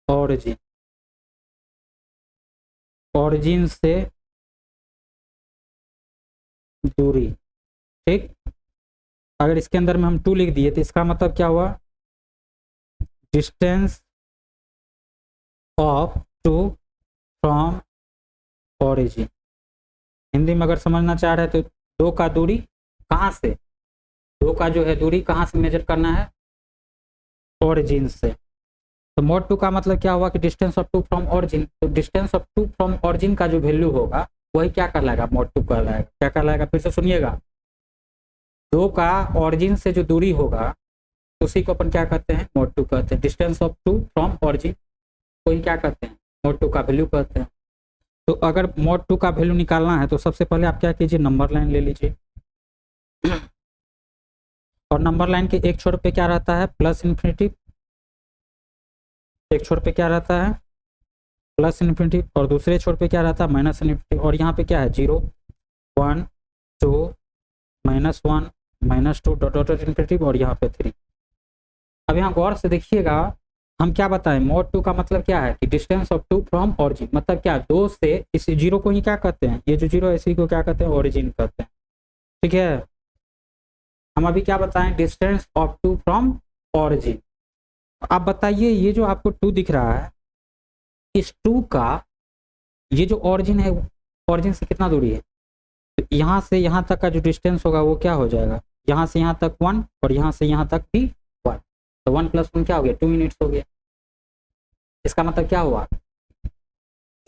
ऑरिजिन, ऑरिजिन से दूरी। ठीक, अगर इसके अंदर में हम 2 लिख दिए तो इसका मतलब क्या हुआ, distance of 2 from origin. Hindi में अगर समझना चाह रहे हैं तो 2 का दूरी कहाँ से, 2 का जो है दूरी कहाँ से मेजर करना है, ऑरिजिन से। तो मोड 2 का मतलब क्या हुआ कि डिस्टेंस ऑफ 2 फ्रॉम ऑरिजिन। तो डिस्टेंस ऑफ 2 फ्रॉम ऑरिजिन का जो वैल्यू होगा वही क्या कहलाएगा, मोड 2 कहलाएगा। क्या कहलाएगा, फिर से सुनिएगा, 2 का ऑरिजिन से जो दूरी होगा उसी को अपन क्या कहते हैं, मोड 2 कहते हैं। डिस्टेंस ऑफ 2 फ्रॉम ऑरिजिन वही क्या कहते हैं, मोड 2 का वैल्यू कहते हैं। तो अगर मोड 2 का वैल्यू निकालना है तो सबसे पहले आप क्या कीजिए, नंबर लाइन ले लीजिए। और नंबर लाइन के एक छोर पे क्या रहता है, +∞, एक छोर पे क्या रहता है, +∞, और दूसरे छोर पे क्या रहता है, -∞। और यहाँ पे क्या है, 0 1 2 -1 -2 डॉट और यहाँ पे 3। अब यहाँ गौर से देखिएगा, हम क्या बताएं, मोड 2 का मतलब क्या है कि डिस्टेंस ऑफ 2 फ्रॉम ऑरिजिन। मतलब क्या, 2 से, इस 0 को ही क्या कहते हैं, ये जो 0 है इसी को क्या कहते हैं, ऑरिजिन कहते हैं। ठीक है, हम अभी क्या बताएं, डिस्टेंस ऑफ 2 फ्रॉम ऑरिजिन। आप बताइए, ये जो आपको 2 दिख रहा है, इस 2 का ये जो ऑरिजिन है, ऑरिजिन से कितना दूरी है, तो यहाँ से यहाँ तक का जो डिस्टेंस होगा वो क्या हो जाएगा, यहाँ से यहाँ तक 1 और यहाँ से यहाँ तक भी 1। तो 1 + 1 क्या हो गया, 2 यूनिट्स हो गया। इसका मतलब क्या हुआ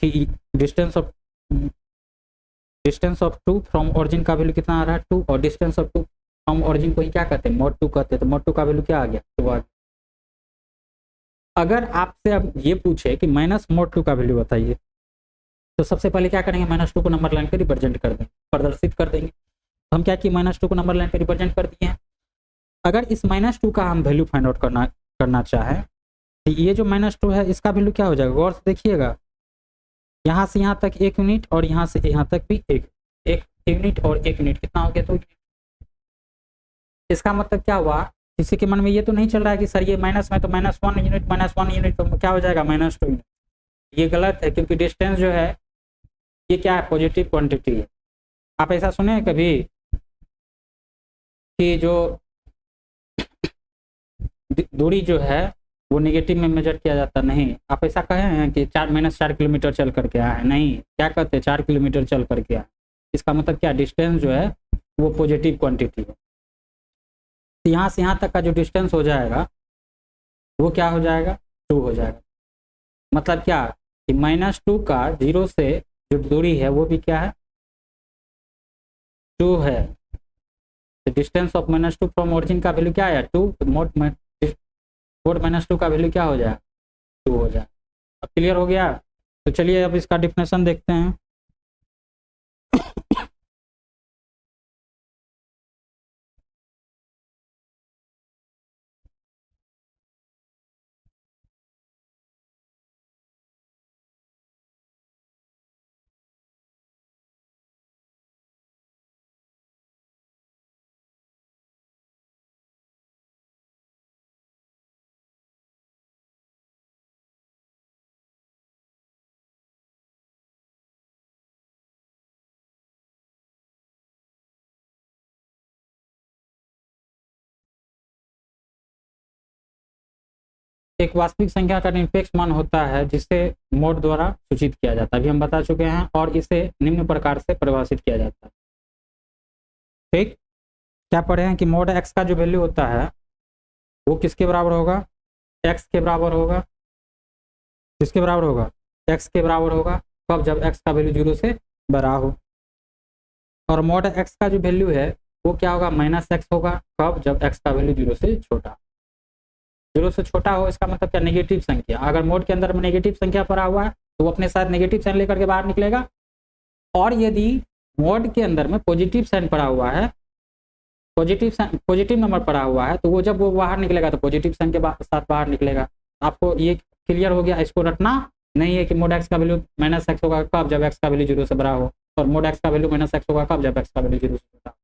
कि डिस्टेंस ऑफ 2 फ्रॉम ऑरिजिन का वैल्यू कितना आ रहा है, 2। और डिस्टेंस ऑफ 2 फ्रॉम ऑरिजिन को ही क्या कहते हैं, मोड 2 कहते हैं। तो मोड 2 का वैल्यू क्या आ गया, 2 आ गया। अगर आपसे अब ये पूछे कि मोड 2 का वैल्यू बताइए, तो सबसे पहले क्या करेंगे, -2 को नंबर लाइन पे रिप्रेजेंट कर देंगे, प्रदर्शित कर देंगे। हम क्या किए, -2 को नंबर लाइन पे रिप्रेजेंट कर दिए हैं। अगर इस -2 का हम वैल्यू फाइंड आउट करना चाहें, तो ये जो -2 है इसका वैल्यू क्या हो जाएगा, गौर से देखिएगा, यहाँ से यहाँ तक 1 यूनिट और यहाँ से यहाँ तक भी एक यूनिट और 1 यूनिट कितना हो गया 2 यूनिट। इसका मतलब क्या हुआ, किसी के मन में ये तो नहीं चल रहा है कि सर ये माइनस में तो -1 यूनिट -1 यूनिट तो क्या हो जाएगा -2 यूनिट। ये गलत है, क्योंकि डिस्टेंस जो है ये क्या है, पॉजिटिव क्वांटिटी है। आप ऐसा सुने हैं कभी कि जो दूरी जो है वो नेगेटिव में मेजर किया जाता नहीं। आप ऐसा कहे हैं कि -4 किलोमीटर चल करके आए हैं, नहीं, क्या कहते हैं 4 किलोमीटर चल करके आए। इसका मतलब क्या, डिस्टेंस जो है वो पॉजिटिव क्वांटिटी है। यहाँ से यहाँ तक का जो डिस्टेंस हो जाएगा वो क्या हो जाएगा, 2 हो जाएगा। मतलब क्या कि -2 का 0 से जो दूरी है वो भी क्या है, 2 है। डिस्टेंस ऑफ -2 फ्रॉम ओरिजिन का वैल्यू क्या है 2, मोड -2 का वैल्यू क्या हो जाएगा 2 हो जाए। अब क्लियर हो गया। तो चलिए अब इसका डिफिनेशन देखते हैं। एक वास्तविक संख्या का निरपेक्ष मान होता है जिसे मोड द्वारा सूचित किया जाता है, अभी हम बता चुके हैं, और इसे निम्न प्रकार से परिभाषित किया जाता है। ठीक, क्या पढ़े हैं कि मोड x का जो वैल्यू होता है वो किसके बराबर होगा, x के बराबर होगा। किसके बराबर होगा, x के बराबर होगा। कब, जब x का वैल्यू 0 से बड़ा हो। और मोड x का जो वैल्यू है वो क्या होगा, -x होगा। कब, जब x का वैल्यू 0 से छोटा, 0 से छोटा हो। इसका मतलब क्या, नेगेटिव संख्या। अगर मोड के अंदर में नेगेटिव संख्या पड़ा हुआ है तो वो अपने साथ नेगेटिव साइन लेकर के बाहर निकलेगा। और यदि मोड के अंदर में पॉजिटिव साइन पड़ा हुआ है, पॉजिटिव नंबर पड़ा हुआ है, तो वो जब वो बाहर निकलेगा तो पॉजिटिव साइन के साथ बाहर निकलेगा। आपको ये क्लियर हो गया। इसको रटना नहीं है कि मोड x का वैल्यू -x होगा कब, जब x का वैल्यू 0 से बड़ा हो, और मोड x का वैल्यू -x होगा कब, जब x का वैल्यू 0 से छोटा हो।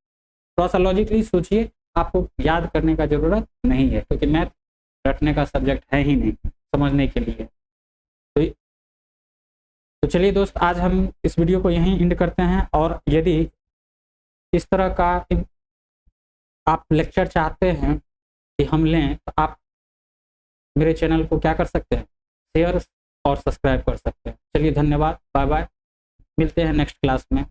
थोड़ा सा लॉजिकली सोचिए, आपको याद करने का जरूरत नहीं है, क्योंकि मैथ रटने का सब्जेक्ट है ही नहीं, समझने के लिए। तो चलिए दोस्त, आज हम इस वीडियो को यहीं एंड करते हैं। और यदि इस तरह का आप लेक्चर चाहते हैं कि हम लें, तो आप मेरे चैनल को क्या कर सकते हैं, शेयर और सब्सक्राइब कर सकते हैं। चलिए धन्यवाद, बाय बाय, मिलते हैं नेक्स्ट क्लास में।